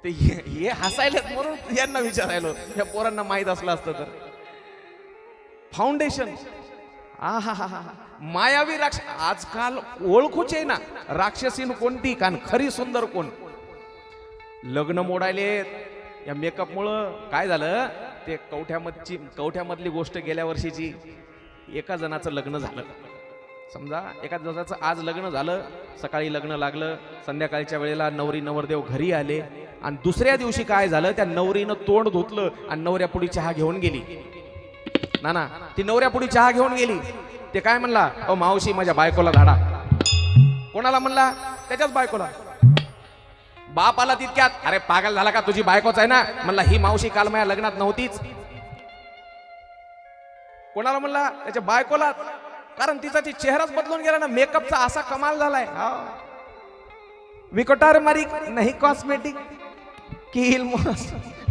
ते हे हसायला म्हणून यांना विचारायलो, या पोरांना माहित असलं असतं तर. फाउंडेशन, मायावी राक्ष आजकाल ओळखूच आहे ना राक्षसीन कोणती का खरी सुंदर कोण. लग्न मोडायले या मेकअप मुळे. काय झालं ते कवठ्यामधली गोष्ट गेल्या वर्षीची. एका जणाचं लग्न झालं, समजा एका दिवसाचं आज लग्न झालं, सकाळी लग्न लागलं, संध्याकाळच्या वेळेला नवरी नवरदेव घरी आले आणि दुसऱ्या दिवशी काय झालं, त्या नवरीनं तोंड धुतलं आणि नवऱ्यापुढी चहा घेऊन गेली. ना ती नवऱ्यापुढी चहा घेऊन गेली. ते काय म्हणला, अ मावशी माझ्या बायकोला धाडा. कोणाला म्हणला? त्याच्याच बायकोला. बाप आला तितक्यात, अरे पागल झाला का, तुझी बायकोच आहे ना. म्हणला ही मावशी काल माझ्या लग्नात नव्हतीच. कोणाला म्हणला? त्याच्या बायकोला. कारण तिचा चेहराच बदलून गेला ना, मेकअपचा असा कमाल झालाय. विकोटार मारी नाही कॉस्मेटिक किल.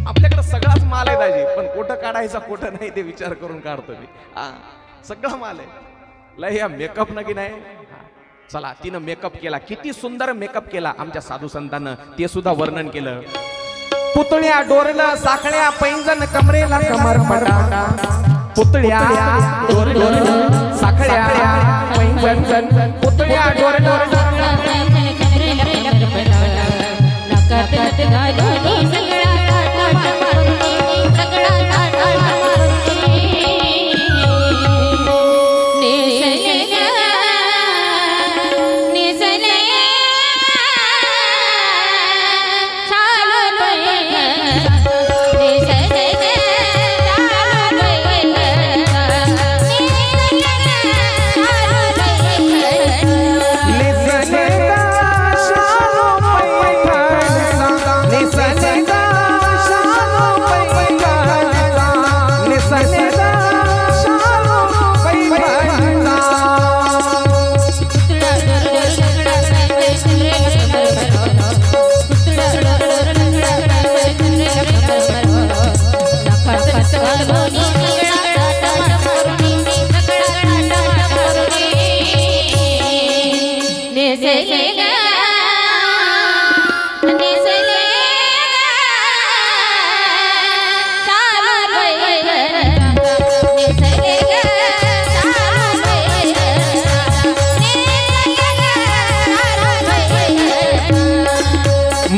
आपल्याकडे सगळाच माल आहे दाजी, पण कुठं काढायचा कुठं नाही ते विचार करून काढतो मी. सगळा माल आहे. लय या मेकअप न की नाही. चला, तिनं मेकअप केला, किती सुंदर मेकअप केला आमच्या साधू संतांनं, ते सुद्धा वर्णन केलं. पुतळ्या डोरलं साखळ्या पैंजण कमरेला कमरपटा. पुतळ्या डोरलं साखळ्या पैंजण पुतळ्या डोरलं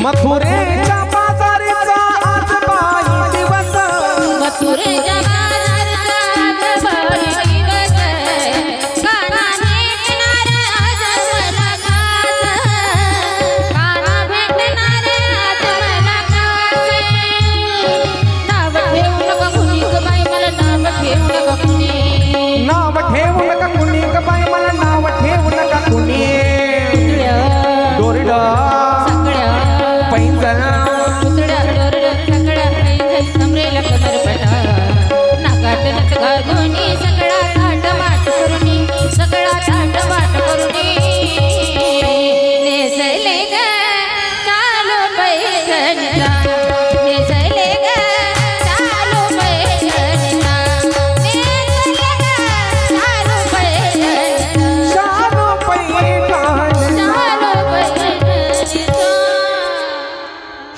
मथुरेच्या बाजारीचा आज बाई दिवस. मथुरेच्या बाजारीचा आज बाई दिवस. काना भेटणार आज मला खास. काना भेटणार आज मला खास. नाव ठेवू नका कुणी ग बाई मला, नाव ठेवू नका कुणी. नाव ठेवू नका कुणी ग बाई मला, नाव ठेवू नका कुणी. दोरीला पैंजण पुतळ्या डोरलं सगळ्या पैंजण कमरेला कमरपटा. नाकात नथ घालूनी सगळा थाट माट करूनी, सगळा थाट माट करूनी. नेसले ग चालू पैंजणला, नेसले ग चालू पैंजणला, नेसले ग चालू पैंजणला, चालू पैंजणला, चालू पैंजणला.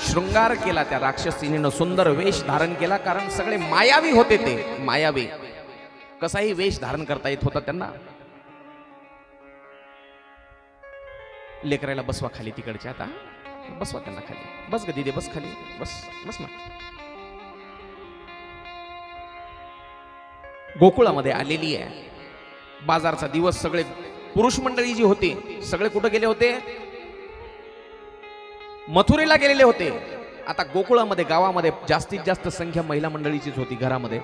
शृंगार केला त्या राक्षसीने, सुंदर वेश धारण केला. कारण सगळे मायावी होते, ते मायावी. कसाही वेश धारण करता येत होता त्यांना. लेकराला बसवा खाली तिकडच्या, आता बसवा त्यांना खाली. बस ग दिदे, बस खाली, बस बस ना. गोकुळामध्ये आलेली आहे. बाजारचा दिवस. सगळे पुरुष मंडळी जी होती सगळे कुठे गेले होते? मथुरेला गेलेले होते. आता गोकुळामध्ये गावामध्ये जास्तीत जास्त संख्या महिला मंडळीचीच होती. घरामध्ये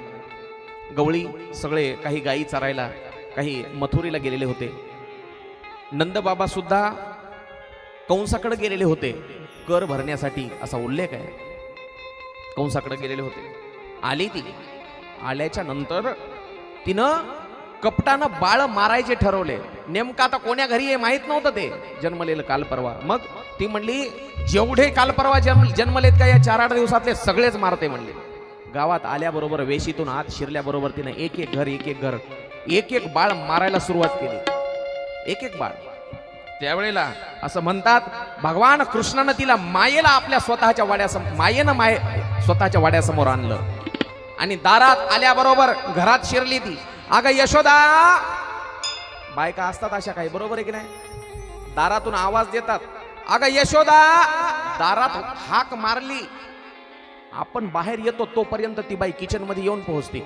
गवळी सगळे, काही गायी चरायला, काही मथुरेला गेलेले होते. नंदबाबा सुद्धा कंसाकडे गेलेले होते कर भरण्यासाठी, असा उल्लेख आहे. कंसाकडे गेलेले होते. आली ती. आल्याच्या नंतर तिनं कपटानं बाळ मारायचे ठरवले. नेमकं आता कोण्या घरी आहे माहित नव्हतं, ते जन्मलेलं काल परवा. मग ती म्हणली जेवढे काल परवा जन्मलेत का या 4-8 दिवसातले सगळेच मारते म्हणले. गावात आल्याबरोबर वेशीतून आत शिरल्याबरोबर तिनं एक एक घर एक एक बाळ मारायला सुरुवात केली. एक एक बाळ. त्यावेळेला असं म्हणतात, भगवान कृष्णानं तिला मायेला आपल्या स्वतःच्या वाड्यासमोर स्वतःच्या वाड्यासमोर आणलं आणि दारात आल्याबरोबर घरात शिरली ती. अगं यशोदा. बायका असतात अशा काही, बरोबर आहे की नाही? दारातून आवाज देतात, अगं यशोदा. दारात हाक मारली, आपण बाहेर येतो तोपर्यंत ती बाई किचन मध्ये येऊन पोहोचते.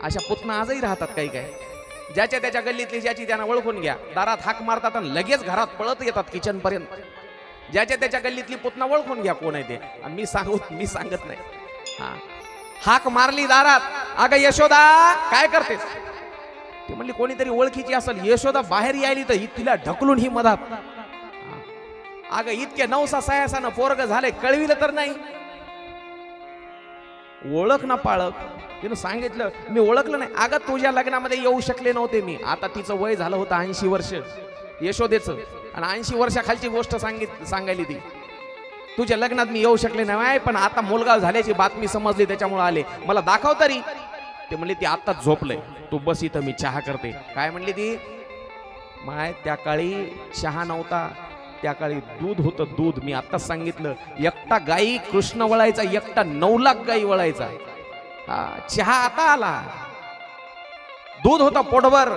अशा पुतना आजही राहतात काही काय. ज्याच्या त्याच्या गल्लीतली ज्याची त्यांना ओळखून घ्या. दारात हाक मारतात आणि लगेच घरात पळत येतात किचन पर्यंत. ज्याच्या त्याच्या गल्लीतली पुतना ओळखून घ्या कोण आहे ते. आणि मी सांगत नाही. हा, हाक मारली दारात, अगं यशोदा काय करतेस? ती म्हणली कोणीतरी ओळखीची असेल. यशोदा बाहेर यायली तर तिला ढकलून ही मधात. अगं इतके नवसा सयासानं पोरग झाले, कळविलं तर नाही. ओळख ना पाळक. तिनं सांगितलं मी ओळखलं नाही. अगं तुझ्या लग्नामध्ये येऊ शकले नव्हते मी. आता तिचं वय झालं होतं 80 वर्ष यशोदेचं, आणि 80 वर्षाखालची गोष्ट सांगायली ती. तुझ्या लग्नात मी येऊ शकले नाही, पण आता मुलगा झाल्याची बातमी समजली त्याच्यामुळे आले. मला दाखव तरी. ते म्हणले ती आत्ताच झोपलंय, तू बस इथं, मी चहा करते. काय म्हणली ती? माय त्या काळी चहा नव्हता, त्या काळी दूध होतं, दूध. मी आत्ताच सांगितलं, एकटा गाई कृष्ण वळायचा, एकटा 9 लाख गाई वळायचा. चहा आता आला. दूध होतं पोटभर.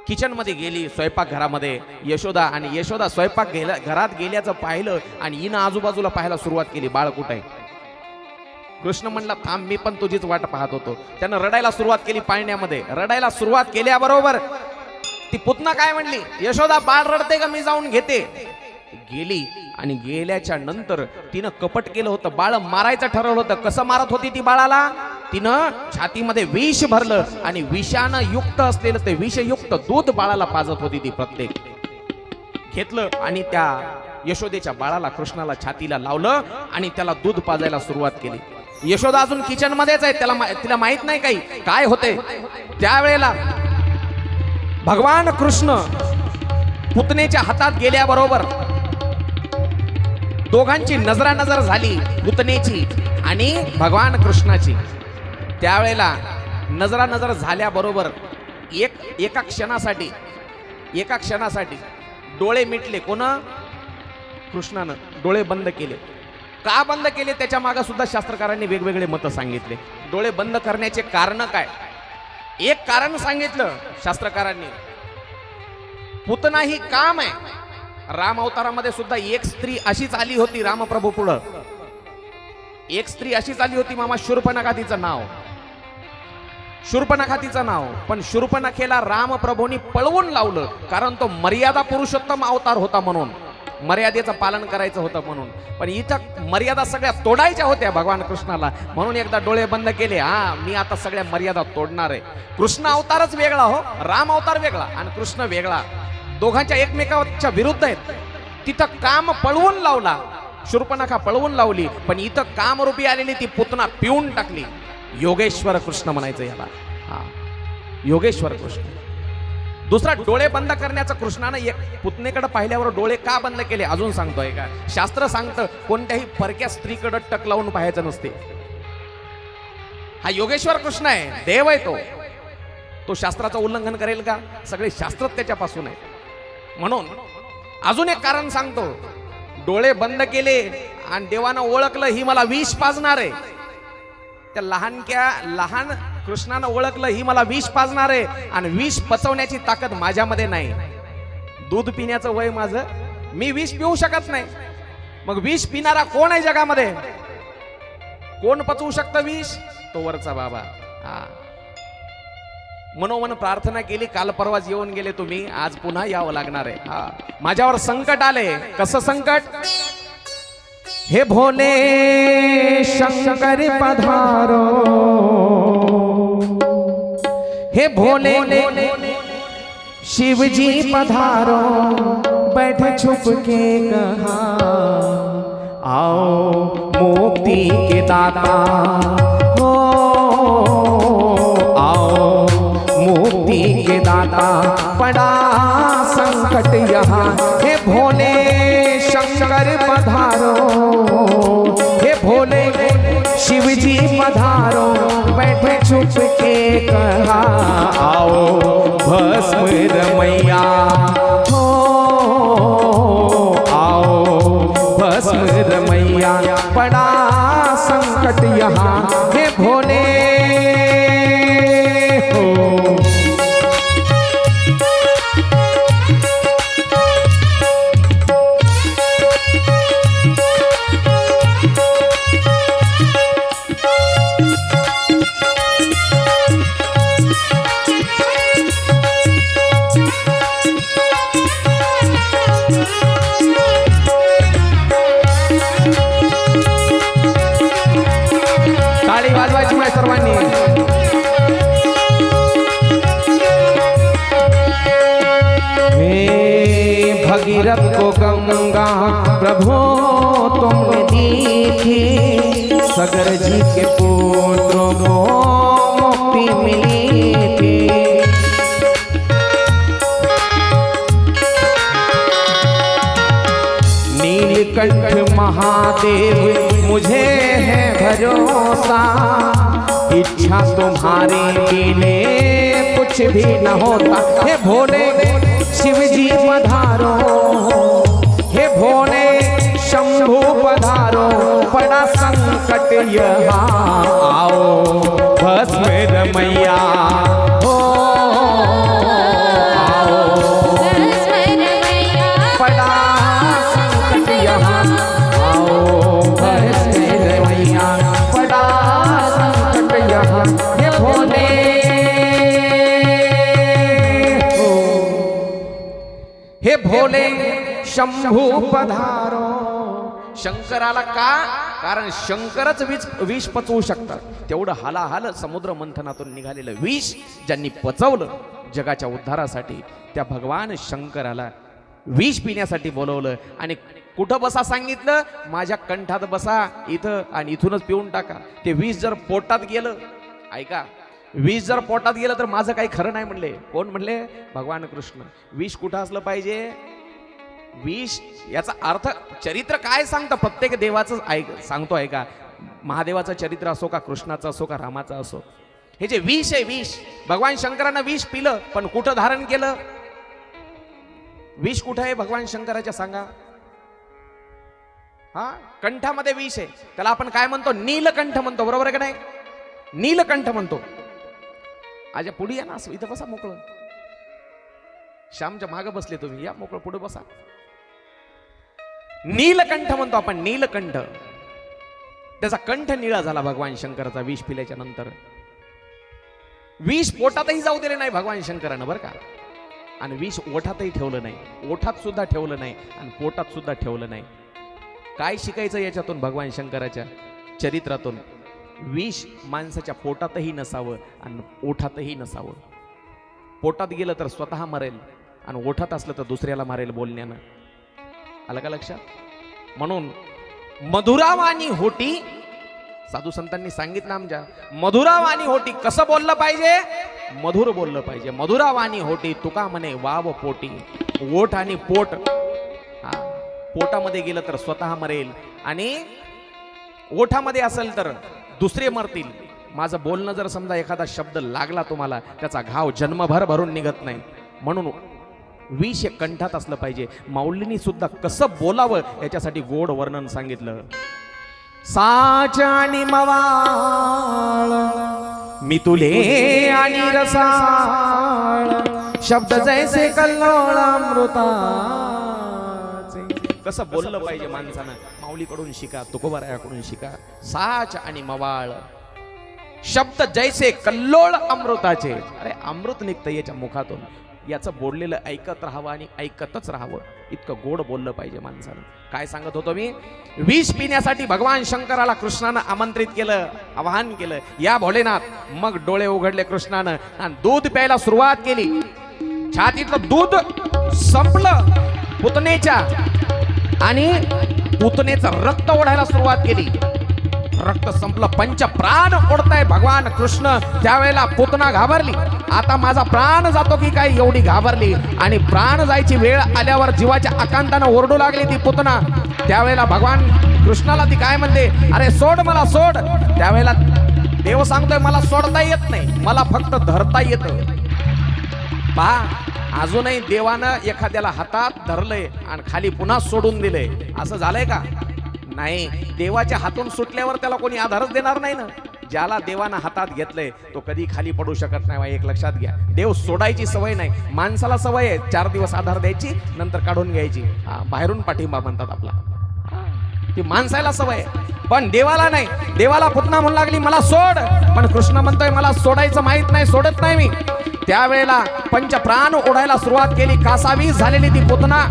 किचन मध्ये गेली, स्वयंपाक घरामध्ये यशोदा. आणि यशोदा स्वयंपाक घरात गेल्याचं पाहिलं आणि हिनं आजूबाजूला पाहायला सुरुवात केली, बाळ कुठं आहे. कृष्ण म्हणला थांब, मी पण तुझीच वाट पाहत होतो. त्यानं रडायला सुरुवात केली पाळण्यामध्ये. रडायला सुरुवात केल्याबरोबर ती पुतना काय म्हणली, यशोदा बाळ रडते का, मी जाऊन घेते. गेली आणि गेल्याच्या नंतर तिनं कपट केलं होतं. बाळ मारायचं ठरवलं होतं. कसं मारत होती ती बाळाला? तिनं छातीमध्ये विष भरलं आणि विषानं युक्त असलेलं ते विषयुक्त दूध बाळाला पाजत होती ती. प्रत्येक घेतलं आणि त्या यशोदेच्या बाळाला कृष्णाला छातीला लावलं आणि त्याला दूध पाजायला सुरुवात केली. यशोदा अजून किचन मध्येच आहे, तिला माहित नाही काही काय होते. त्यावेळेला भगवान कृष्ण पुतनेच्या हातात गेल्याबरोबर दोघांची नजरानजर झाली, पुतनेची आणि भगवान कृष्णाची. त्यावेळेला नजरानजर झाल्याबरोबर एका क्षणासाठी डोळे मिटले. कोण? कृष्णानं डोळे बंद केले. का बंद केले त्याच्या मागे सुद्धा शास्त्रकारांनी वेगवेगळे मतं सांगितले. डोळे बंद करण्याचे कारण काय? एक कारण सांगितलं शास्त्रकारांनी, पुतना ही काम आहे. राम अवतारामध्ये सुद्धा एक स्त्री अशीच आली होती. रामप्रभू पुढं एक स्त्री अशीच आली होती, मामा शूर्पणखा तिचं नाव. शूर्पणखा तिचं नाव. पण शूर्पणखेला रामप्रभूंनी पळवून लावलं, कारण तो मर्यादा पुरुषोत्तम अवतार होता म्हणून, मर्यादेचं पालन करायचं होतं म्हणून. पण इथं मर्यादा सगळ्या तोडायच्या होत्या भगवान कृष्णाला, म्हणून एकदा डोळे बंद केले. हा, मी आता सगळ्या मर्यादा तोडणार आहे. कृष्ण अवतारच वेगळा हो, राम अवतार वेगळा आणि कृष्ण वेगळा, दोघांच्या एकमेकांच्या विरुद्ध आहेत. तिथं काम पळवून लावला, शूर्पणखा पळवून लावली, पण इथं कामरूपी आलेली ती पुतना पिऊन टाकली. योगेश्वर कृष्ण म्हणायचं याला. हा, योगेश्वर कृष्ण. दुसरा, डोळे बंद करण्याचं कृष्णानं पुतनेकडे पाहिल्यावर डोळे का बंद केले अजून सांगतोय का? शास्त्र सांगतं कोणत्याही परक्या स्त्रीकडे टक लावून पाहायचं नसते. हा योगेश्वर कृष्ण आहे, देव आहे तो शास्त्राचं उल्लंघन करेल का? सगळे शास्त्र त्याच्यापासून आहे. म्हणून अजून एक कारण सांगतो, डोळे बंद केले आणि देवानं ओळखलं ही मला विष पाजणार आहे. त्या लहान कृष्णानं ओळखलं ही मला विष पाजणार आहे आणि विष पचवण्याची ताकद माझ्यामध्ये नाही. दूध पिण्याचं वय माझं, मी विष पिऊ शकत नाही. मग विष पिणारा कोण आहे जगामध्ये? कोण पचवू शकतं विष? तो वरचा बाबा. हा, मनोमन प्रार्थना केली, काल परवाच येऊन गेले तुम्ही, आज पुन्हा यावं लागणार आहे. हा, माझ्यावर संकट आले. कसं संकट? हे भोले शंकर पधारो, हे भोले शिवजी पधारो, बैठ छुप के कहा आओ मुक्ति के दाता हो, आओ मुक्ति के दाता, पड़ा संकट यहाँ। हे भोले शंकर पधारो, हे भोले शिवजी पधारो, बैठे छुप के कहा आओ भस्म रमैया हो, आओ भस्म रमैया, पड़ा संकट यहाँ। हे भोले हो, सगर जी के पुत्रों को मुक्ति मिली थी। नीलकंठ महादेव मुझे है भरोसा, इच्छा तुम्हारी कीने कुछ भी न होता। हे भोले शिव जी पधारो, हे भोले शंभु पधारो, बड़ा संकट यहाँ आओ भस्म रमैया हो, आओ बड़ा संकट यहाँ आओ भस्म रमैया, बड़ा संकट यहाँ। हे भोले हे भोले शंभू पधारो। शंकराला का? कारण शंकरच विष पचवू शकतात। तेवढं हालाहाल समुद्र मंथनातून निघालेलं विष ज्यांनी पचवलं जगाच्या उद्धारासाठी, त्या भगवान शंकराला विष पिण्यासाठी बोलवलं आणि कुठं बसा सांगितलं? माझ्या कंठात बसा इथं आणि इथूनच पिऊन टाका। ते विष जर पोटात गेलं, ऐका, विष जर पोटात गेलं तर माझं काही खरं नाही म्हणले। कोण म्हणले? भगवान कृष्ण। विष कुठं असलं पाहिजे? विष याचा अर्थ चरित्र काय सांगतं प्रत्येक देवाचं सांगतो आहे का? महादेवाचं चरित्र असो का, कृष्णाचं असो का, रामाचं असो, हे जे विष आहे, विष भगवान शंकरानं विष पिलं, पण कुठं धारण केलं? विष कुठं आहे भगवान शंकराच्या सांगा? हा, कंठामध्ये विष आहे। त्याला आपण काय म्हणतो? नीलकंठ म्हणतो, बरोबर आहे का नाही? नीलकंठ म्हणतो। आज पुढे या ना, इथं बसा मोकळं, श्यामच्या मागे बसले तुम्ही, या मोकळं पुढे बसा। नीलकंठ म्हणतो आपण, नीलकंठ। त्याचा कंठ निळा झाला भगवान शंकराचा विष पिल्याच्या नंतर। विष पोटातही जाऊ दिले नाही भगवान शंकरानं बरं का, आणि विष ओठातही ठेवलं नाही, ओठात सुद्धा ठेवलं नाही आणि पोटात सुद्धा ठेवलं नाही। काय शिकायचं याच्यातून भगवान शंकराच्या चरित्रातून? विष माणसाच्या पोटातही नसावं आणि ओठातही नसावं। पोटात गेलं तर स्वतः मरेल आणि ओठात असलं तर दुसऱ्याला मारेल बोलण्यानं। आलं का लक्षात? म्हणून मधुरावाणी होटी, साधू संतांनी सांगितलं आमच्या, मधुरावाणी होटी कसं बोललं पाहिजे? मधुर बोललं पाहिजे। मधुरावाणी होटी तुका म्हणे वाव पोटी। ओठ आणि पोट, पोटामध्ये गेलं तर स्वतः मरेल आणि ओठामध्ये असेल तर दुसरे मरतील। माझं बोलणं जर समजा एखादा शब्द लागला तुम्हाला, त्याचा घाव जन्मभर भरून निघत नाही। म्हणून विष हे कंठात असलं पाहिजे। माऊलींनी सुद्धा कसं बोलावं याच्यासाठी गोड वर्णन सांगितलं। साच आणि मवाळ मी तुले आणि रसाळ, शब्द जैसे कल्लोळ अमृताचे। कसं बोललं पाहिजे माणसानं? माऊलीकडून शिका, तुकोबारायाकडून शिका। साच आणि मवाळ, शब्द जैसे कल्लोळ अमृताचे। अरे अमृत निघतं याच्या मुखातून, याचं बोललेलं ऐकत राहावं आणि ऐकतच राहावं, इतकं गोड बोललं पाहिजे माणसानं। काय सांगत होतो मी? विष पिण्यासाठी भगवान शंकराला कृष्णानं आमंत्रित केलं, आवाहन केलं, या भोलेनाथ। मग डोळे उघडले कृष्णानं आणि दूध प्यायला सुरुवात केली। छातीतलं दूध संपलं पुतनेच्या आणि पुतनेचं रक्त ओढायला सुरुवात केली। रक्त संपलं, पंच प्राण ओढताय भगवान कृष्ण। त्यावेळेला पुतना घाबरली, आता माझा प्राण जातो की काय एवढी घाबरली। आणि प्राण जायची वेळ आल्यावर जीवाच्या आकांतानं ओरडू लागली ती पुतना। त्यावेळेला भगवान कृष्णाला ती काय म्हणते? अरे सोड मला, सोड। त्यावेळेला देव सांगतोय मला सोडता येत नाही, मला फक्त धरता येतं। पहा, अजूनही देवानं एखाद्याला हातात धरलंय आणि खाली पुन्हा सोडून दिलंय, असं झालंय का? नाही। देवाच्या हातून सुटल्यावर त्याला कोणी आधारच देणार नाही ना। ज्याला देवानं हातात घेतलंय तो कधी खाली पडू शकत नाही, एक लक्षात घ्या। देव सोडायची सवय नाही, माणसाला सवय आहे 4 दिवस आधार द्यायची, नंतर काढून घ्यायची। बाहेरून पाठिंबा म्हणतात आपला, ती माणसाला सवय आहे, पण देवाला नाही। देवाला पुतना म्हणू लागली मला सोड, पण कृष्ण म्हणतोय मला सोडायचं माहित नाही, सोडत नाही मी। त्यावेळेला पंच प्राण ओढायला सुरुवात केली। कासावीस झालेली ती पुतना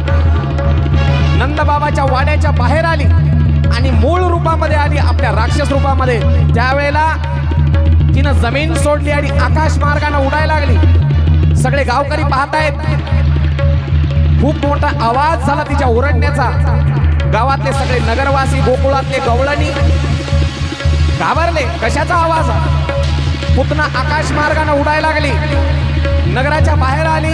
नंदबाबाच्या वाड्याच्या बाहेर आली आणि मूळ रूपामध्ये आली, आपल्या राक्षस रूपामध्ये। त्यावेळेला तिनं जमीन सोडली आणि आकाश मार्गाने उडायला लागली। सगळे गावकरी पाहतायत, खूप मोठा आवाज झाला तिच्या ओरडण्याचा। गावातले सगळे नगरवासी, गोकुळातले गवळणी घाबरले. कशाचा आवाज? पुतना आकाश मार्गाने उडायला लागली, नगराच्या बाहेर आली.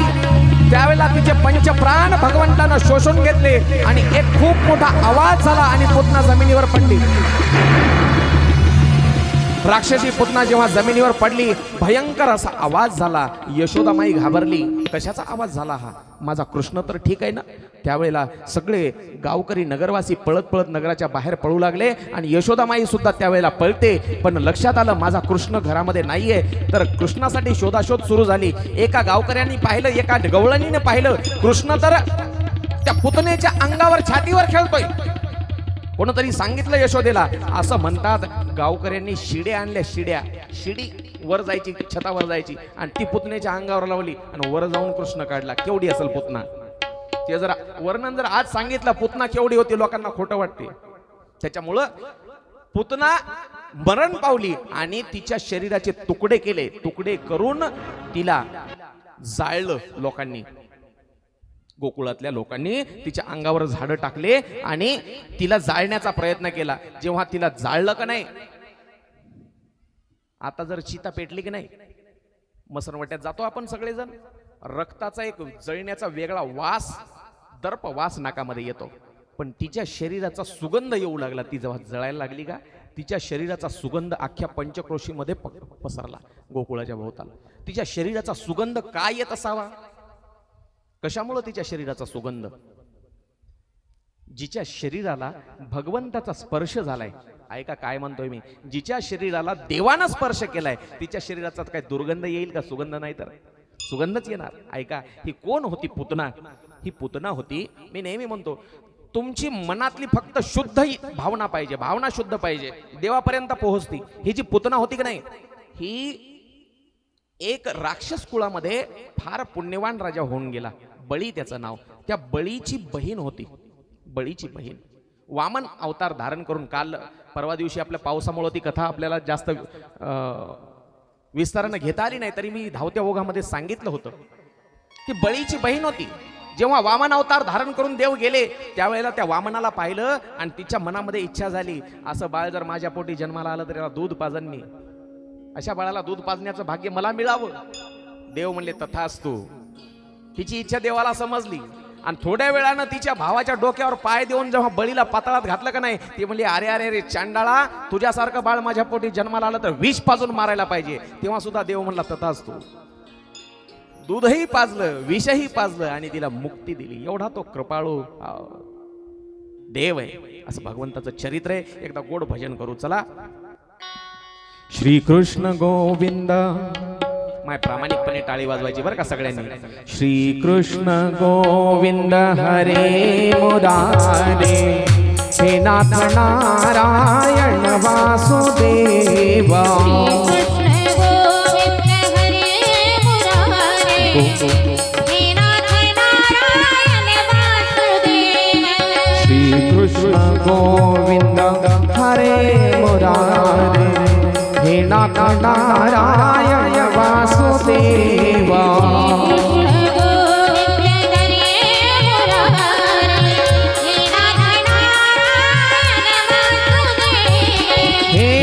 त्यावेळेला तिचे पंचप्राण भगवंतानं शोषून घेतले आणि एक खूप मोठा आवाज झाला आणि पुतना जमिनीवर पडली. राक्षसी पुतना जेव्हा जमिनीवर पडली, भयंकर असा आवाज झाला. यशोदामाई घाबरली. कशाचा आवाज झाला हा? माझा कृष्ण तर ठीक आहे ना? त्यावेळेला सगळे गावकरी नगरवासी पळत पळत नगराच्या बाहेर पळू लागले आणि यशोदामाई सुद्धा त्यावेळेला पळते. पण लक्षात आलं माझा कृष्ण घरामध्ये नाहीये. तर कृष्णासाठी शोधाशोध सुरू झाली. एका गावकऱ्यांनी पाहिलं, एका गवळणीने पाहिलं, कृष्ण तर त्या पुतनेच्या अंगावर, छातीवर खेळतोय. कोणतरी सांगितलं यशोदेला. असं म्हणतात गावकऱ्यांनी शिड्या आणल्या, शिडी वर जायची, छतावर जायची आणि ती पुतनेच्या अंगावर लावली आणि वर जाऊन कृष्ण काढला. केवढी असेल पुतना? ते जर वर्णन जर आज सांगितलं पुतना केवढी होती, लोकांना खोटं वाटते. त्याच्यामुळं पुतना मरण पावली आणि तिच्या शरीराचे तुकडे केले. तुकडे करून तिला जाळलं लोकांनी. गोकुळातल्या लोकांनी तिच्या अंगावर झाडं टाकले आणि तिला जाळण्याचा प्रयत्न केला. जेव्हा तिला जाळलं का नाही, आता जर चिता पेटली की नाही, मसरवट्यात जातो आपण सगळेजण, रक्ताचा एक जळण्याचा वेगळा वास, दर्प वास नाकामध्ये येतो. पण तिच्या शरीराचा सुगंध येऊ लागला. ती जेव्हा जळायला लागली का, तिच्या शरीराचा सुगंध अख्ख्या पंचक्रोशीमध्ये पसरला, गोकुळाच्या भोवताला. तिच्या शरीराचा सुगंध काय येत असावा? कशामुळे तिच्या शरीराचा सुगंध? जिच्या शरीराला भगवंताचा स्पर्श झालाय. ऐका काय म्हणतोय मी, जिच्या शरीराला देवानं स्पर्श केलाय तिच्या शरीराचा काय दुर्गंध येईल का? सुगंध नाही तर सुगंधच येणार. ऐका, ही कोण होती? पुतना. ही पुतना होती. मी नेहमी म्हणतो, तुमची मनातली फक्त शुद्ध भावना पाहिजे, भावना शुद्ध पाहिजे, देवापर्यंत पोहोचती. ही जी पुतना होती की नाही, ही एक राक्षस कुळामध्ये फार पुण्यवान राजा होऊन गेला. बळी त्याचं नाव. त्या बळीची बहीण होती. बळीची बहीण वामन अवतार धारण करून, काल परवा दिवशी आपल्या पावसामुळे ती कथा आपल्याला जास्त विस्तारानं घेता आली नाही, तरी मी धावत्या ओघामध्ये सांगितलं होतं. ती बळीची बहीण होती. जेव्हा वामन अवतार धारण करून देव गेले, त्यावेळेला त्या वामनाला पाहिलं आणि तिच्या मनामध्ये इच्छा झाली, असं बाळ जर माझ्या पोटी जन्माला आलं तर याला दूध पाजन मी, अशा बाळाला दूध पाजण्याचं भाग्य मला मिळावं. देव म्हणले तथास्तु. तिची इच्छा देवाला समजली आणि थोड्या वेळानं तिच्या भावाच्या डोक्यावर पाय देऊन जेव्हा बळीला पातळात घातलं का नाही, ती म्हणली अरे अरे रे चांडाळा, तुझ्यासारखं बाळ माझ्या पोटी जन्माला आलं तर विष पाजून मारायला पाहिजे. तेव्हा सुद्धा देव म्हणला तथास्तु. दूधही पाजलं, विषही पाजलं आणि तिला मुक्ती दिली. एवढा तो कृपाळू देव आहे. असं भगवंताचं चरित्र आहे. एकदा गोड भजन करू चला. श्री कृष्ण गोविंद. माय प्रामाणिकपणे टाळी वाजवायची बरं का सगळ्यांनी. श्री कृष्ण गोविंद हरे मुरारे, हे नाथ नारायण वासुदेव. श्री कृष्ण गोविंद हरे मुरारे, हे नाथ नारायण वासुदेव. हे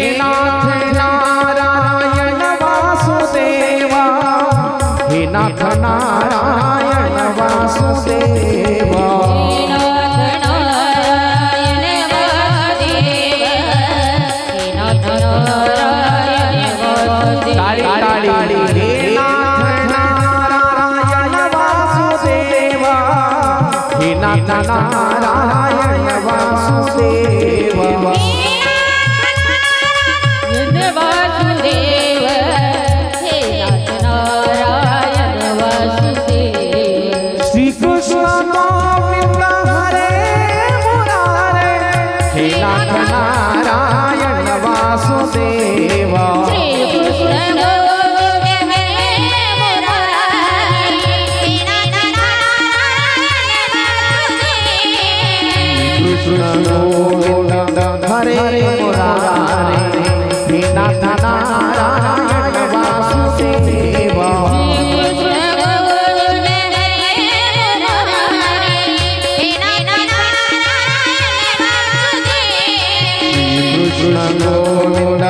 नाथ नारायण वासुदेव, हे नाथ नारायण वासुदेव. नारायण वासुदेव. श्री कृष्ण गोविंद हरे मुरारे, हे नाथ नारायण वासुदेव. गोविंद हरे मुरारे, हे नाथ नारायण वासुदेव. कृष्ण गोविंद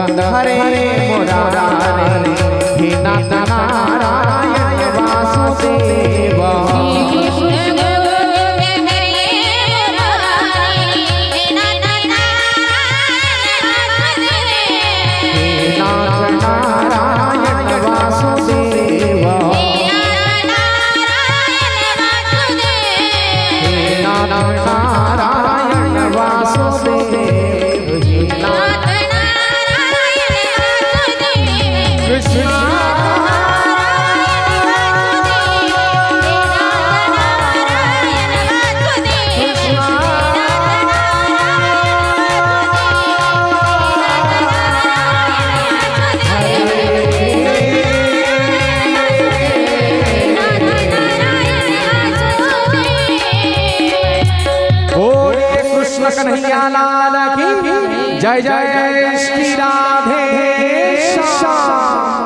जय जय श्री राधे श्याम.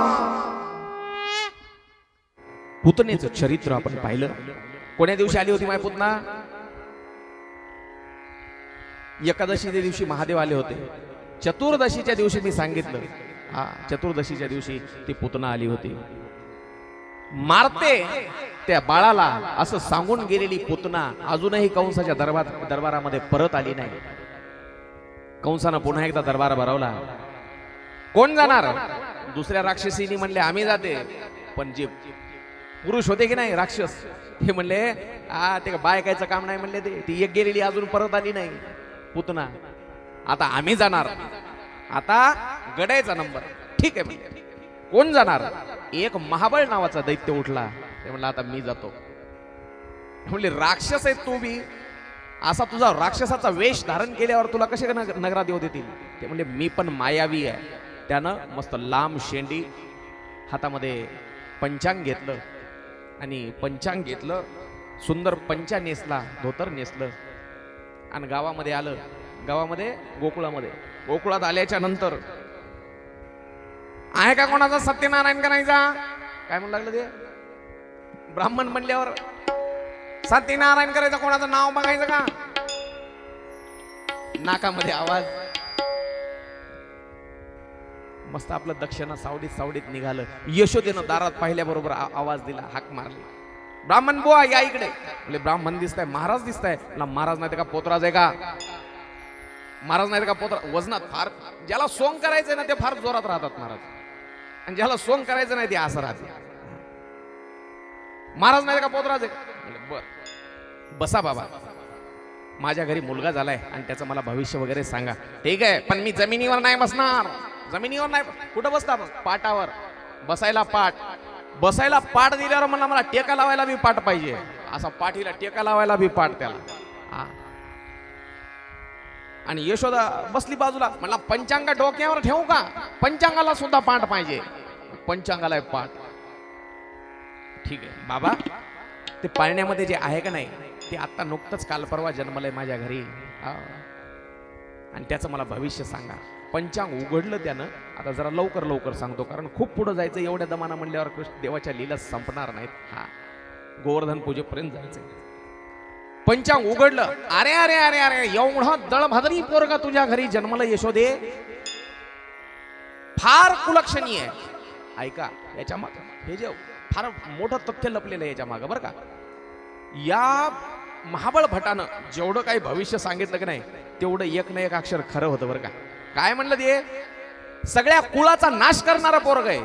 पुतनेचं चरित्र आपण पाहिलं. कोण्या दिवशी आली होती माय पुतना? एकादशीच्या दिवशी महादेव आले होते. चतुर्दशीच्या दिवशी मी सांगितलं, हा चतुर्दशीच्या दिवशी ती पुतना आली होती. मारते त्या बाळाला असं सांगून गेलेली पुतना अजूनही कंसाच्या दरबारामध्ये परत आली नाही. कंसानं पुन्हा एकदा दरबार भरवला. कोण जाणार? दुसऱ्या राक्षसीनी म्हणले आम्ही जाते. पण जे पुरुष होते की नाही राक्षस, हे म्हणले ते बायकायचं काम नाही म्हणले. ती एक गेलेली अजून परत आली नाही पुतना. आता आम्ही जाणार. आता गडायचा नंबर. ठीक आहे म्हणले. कोण जाणार? एक महाबळ नावाचा दैत्य उठला. ते म्हणलं आता मी जातो. म्हणले राक्षस आहे तू बी, असा तुझा राक्षसाचा वेश धारण केल्यावर तुला कसे नगरात येऊ देतील? ते म्हणले मी पण मायावी आहे. त्यानं मस्त लांब शेंडी, हातामध्ये पंचांग घेतलं आणि पंचांग घेतलं, सुंदर पंचा नेसला, धोतर नेसलं आणि गावामध्ये आलं. गावामध्ये गोकुळात आल्याच्या नंतर आहे का कोणाचा सत्यनारायण करायचा? काय म्हणू लागलं ते? ब्राह्मण म्हणल्यावर सत्यनारायण करायचं, कोणाचं नाव बघायचं का? नाकामध्ये आवाज. मस्त आपलं दक्षिणा सावडीत निघालं. यशोदेनं दारात पाहिल्याबरोबर आवाज दिला, हाक मारली. ब्राह्मण बुवा या इकडे. म्हणजे ब्राह्मण दिसताय, महाराज दिसताय. महाराज नाही का पोतराज आहे का? महाराज नाही का पोतरा? वजनात फार, ज्याला सोंग करायचंय ना ते फार जोरात राहतात महाराज, आणि ज्याला सोंग करायचं नाही ते असं राहते. महाराज नाही का पोतराज आहे? बर बसा बाबा, माझ्या घरी मुलगा झालाय आणि त्याचं मला भविष्य वगैरे सांगा. ठीक आहे, पण मी जमिनीवर नाही बसणार. जमिनीवर नाही. कुठं बसता? पाटावर. बसायला पाट दिल्यावर मला टेका लावायला बी पाट पाहिजे. असा पाठीला टेका लावायला बी पाट त्याला. आणि यशोदा बसली बाजूला. म्हणला पंचांग डोक्यावर ठेवू का? पंचांगाला सुद्धा पाठ पाहिजे. पंचांगाला पाठ. ठीक आहे बाबा, ते पाळण्यामध्ये जे आहे का नाही ते आता नुकतंच काल परवा जन्मलंय माझ्या घरी, आणि त्याचं मला भविष्य सांगा. पंचांग उघडलं त्यानं. आता जरा लवकर सांगतो, कारण खूप पुढे जायचं. एवढ्या दमाना म्हणल्यावर कृष्ण देवाच्या लीला संपणार नाहीत. हा गोवर्धन पूजेपर्यंत जायचंय. पंचांग उघडलं. अरे अरे अरे अरे, एवढं दळभद्री पोरगा तुझ्या घरी जन्मलं यशोदे, फार कुलक्षणी आहे. ऐका, याच्या मागे हे जे फार मोठं तथ्य लपलेलं आहे याच्या मागे बरं का. या महाबळ भटानं जेवढं काही भविष्य सांगितलं की नाही तेवढं एक ना एक अक्षर खरं होतं बरं का. काय म्हणलं ते? सगळ्या कुळाचा नाश करणारा पोरग आहे.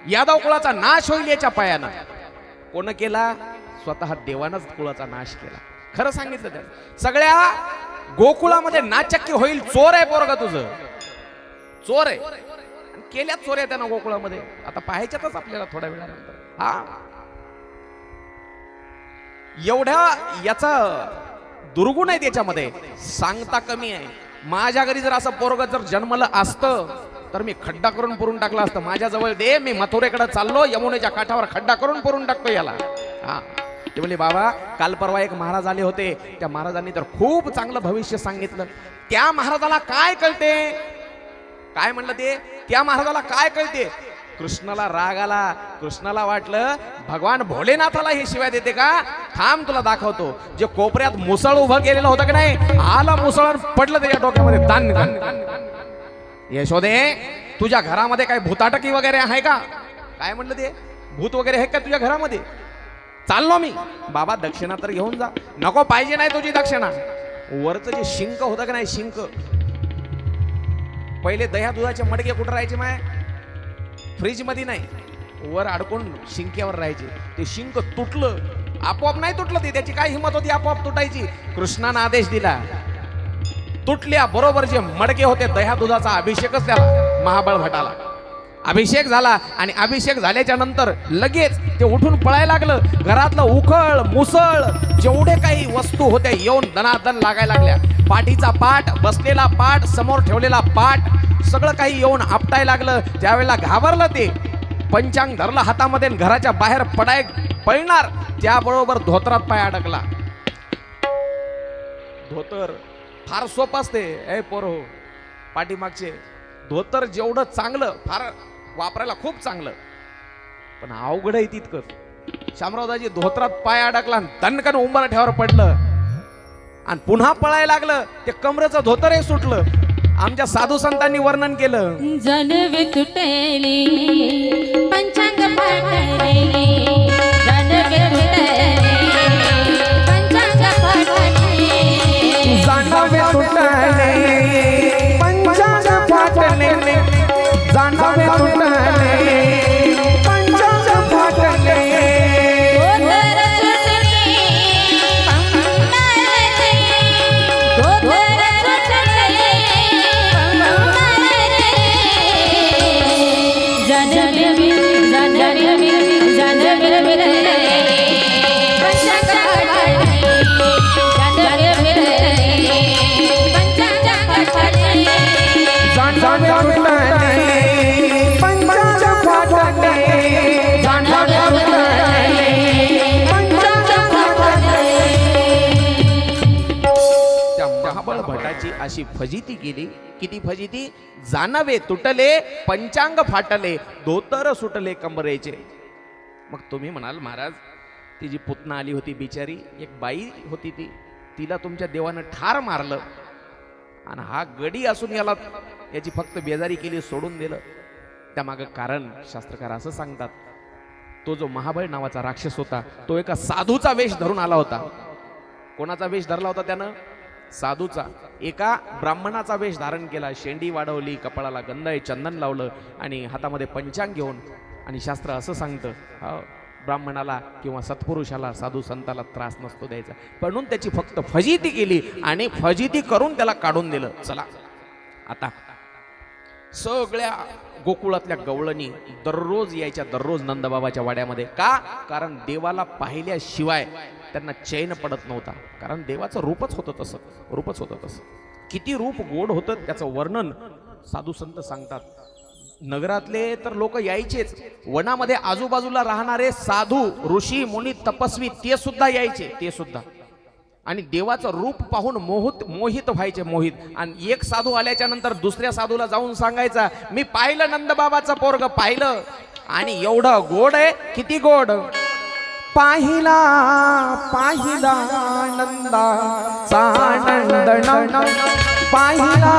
यादव कुळाचा नाश होईल याच्या पायानं. कोण केला? स्वतः देवानच कुळाचा नाश केला. खरं सांगितलं त्या. सगळ्या गोकुळामध्ये नाचक्की होईल. चोर आहे पोरग तुझं, चोर आहे. केल्या चोऱ्या त्यानं गोकुळामध्ये. आता पाहायच्यातच आपल्याला थोड्या वेळानंतर. हा एवढ्या याचा दुर्गुण आहे त्याच्यामध्ये, सांगता कमी आहे. माझ्या घरी जर असं पोरग जर जन्मलं असतं तर मी खड्डा करून पुरून टाकला असतं. माझ्या जवळ दे, मी मथुरेकडे चाललो, यमुनेच्या काठावर खड्डा करून पुरून टाकतो याला. हा ते म्हणले बाबा, काल परवा एक महाराज आले होते. त्या महाराजांनी तर खूप चांगलं भविष्य सांगितलं. त्या महाराजाला काय कळते? काय म्हणलं ते? त्या महाराजाला काय कळते? कृष्णाला राग आला. कृष्णाला वाटलं भगवान भोलेनाथाला हे शिवाय देते का? थांब तुला दाखवतो. जे कोपऱ्यात मुसळ उभं केलेलं होतं की नाही, आला मुसळ पडलं त्याच्या डोक्यामध्ये. दान. यशोदे, तुझ्या घरामध्ये काय भूताटकी वगैरे आहे का? काय म्हणलं ते? भूत वगैरे आहे का तुझ्या घरामध्ये? चाललो मी. बाबा दक्षिणा तर घेऊन जा. नको, पाहिजे नाही तुझी दक्षिणा. वरचं जे शिंक होतं की नाही, शिंक, पहिले दह्या दुधाचे मडके कुठं राहायचे माय? फ्रीज मध्ये नाही, वर अडकून शिंक्यावर राहायचे. ते शिंक तुटलं, आपोआप नाही तुटलं ते, त्याची काय हिंमत होती आपोआप तुटायची? कृष्णानं आदेश दिला, तुटल्या बरोबर जे मडके होते दह्या दुधाचा अभिषेकच त्याला महाबळ भटाला अभिषेक झाला. आणि अभिषेक झाल्याच्या नंतर लगेच ते उठून पळायला लागलं. घरातलं उखळ मुसळ जेवढे काही वस्तू होत्या येऊन दनादन लागायला लागल्या. पाठीचा पाठ, बसलेला पाठ, समोर ठेवलेला पाठ, सगळं काही येऊन आपटायला लागलं. त्यावेळेला घाबरलं ते. पंचांग धरलं हातामध्ये, घराच्या बाहेर पळणार त्याबरोबर धोतरात पाय अडकला. धोतर फार सोपं असते. ए पोरो, पाठीमागचे धोतर जेवढं चांगलं फार वापरायला खूप चांगलं, पण अवघड आहे तितकं. शामरावदाजी धोत्रात पाय अडकला आणि दणकन उंबरठ्यावर पडलं आणि पुन्हा पळायला लागलं. ते कमरेचं धोतरही सुटलं. आमच्या साधू संतांनी वर्णन केलं. जानवे तुटले पंचांग फाटले, जानवे तुटले पंचांग फाटले, जानवे तुटले पंचांग फाटले, जानवे तुटले पंचांग फाटले. धोतर सुटले पंगणारे, धोतर सुटले पंगणारे, जानवे जानवे जानवे पंचांग फाटले, जानवे पंचांग फाटले, जानवे तुटले पंचांग फाटले, जानवे तुटले पंचांग फाटले. त्या महाबळ भटाची अशी फजिती केली. किती फजिती? जाणवे तुटले पंचांग फाटले, धोतर सुटले कमरेचे. मग तुम्ही म्हणाल महाराज, ती जी पुतना आली होती बिचारी, एक बाई होती ती, तिला तुमच्या देवानं ठार मारलं आणि हा गडी असून याची फक्त बेजारी केली, सोडून दिलं. त्यामागं कारण शास्त्रकार असं सांगतात, तो जो महाबळ नावाचा राक्षस होता तो एका साधूचा वेश धरून आला होता. कोणाचा वेश धरला होता त्यानं? साधूचा. एका ब्राह्मणाचा वेश धारण केला, शेंडी वाढवली, कपाळाला गंध चंदन लावलं आणि हातामध्ये पंचांग घेऊन. आणि शास्त्र असं सांगतं, ब्राह्मणाला किंवा सत्पुरुषाला, साधू संताला त्रास नसतो द्यायचा, म्हणून त्याची फक्त फजिती केली आणि फजिती करून त्याला काढून दिलं. चला आता सगळ्या गोकुळातल्या गवळणी दररोज यायच्या, दररोज नंदबाबाच्या वाड्यामध्ये. का? कारण देवाला पाहिल्याशिवाय त्यांना चैन पडत नव्हता. कारण देवाचं रूपच होतं तसं, रूपच होतं तसं. किती रूप गोड होतं त्याचं वर्णन साधू संत सांगतात. नगरातले तर लोक यायचेच, वनामध्ये आजूबाजूला राहणारे साधू ऋषी मुनी तपस्वी ते सुद्धा यायचे, ते सुद्धा. आणि देवाचं रूप पाहून मोहित व्हायचे, मोहित. आणि एक साधू आल्याच्या नंतर दुसऱ्या साधूला जाऊन सांगायचा, मी पाहिलं नंदबाबाचं पोरग पाहिलं आणि एवढं गोड आहे, किती गोड. पाहिला पाहिला नंदाचा नंदन, पाहिला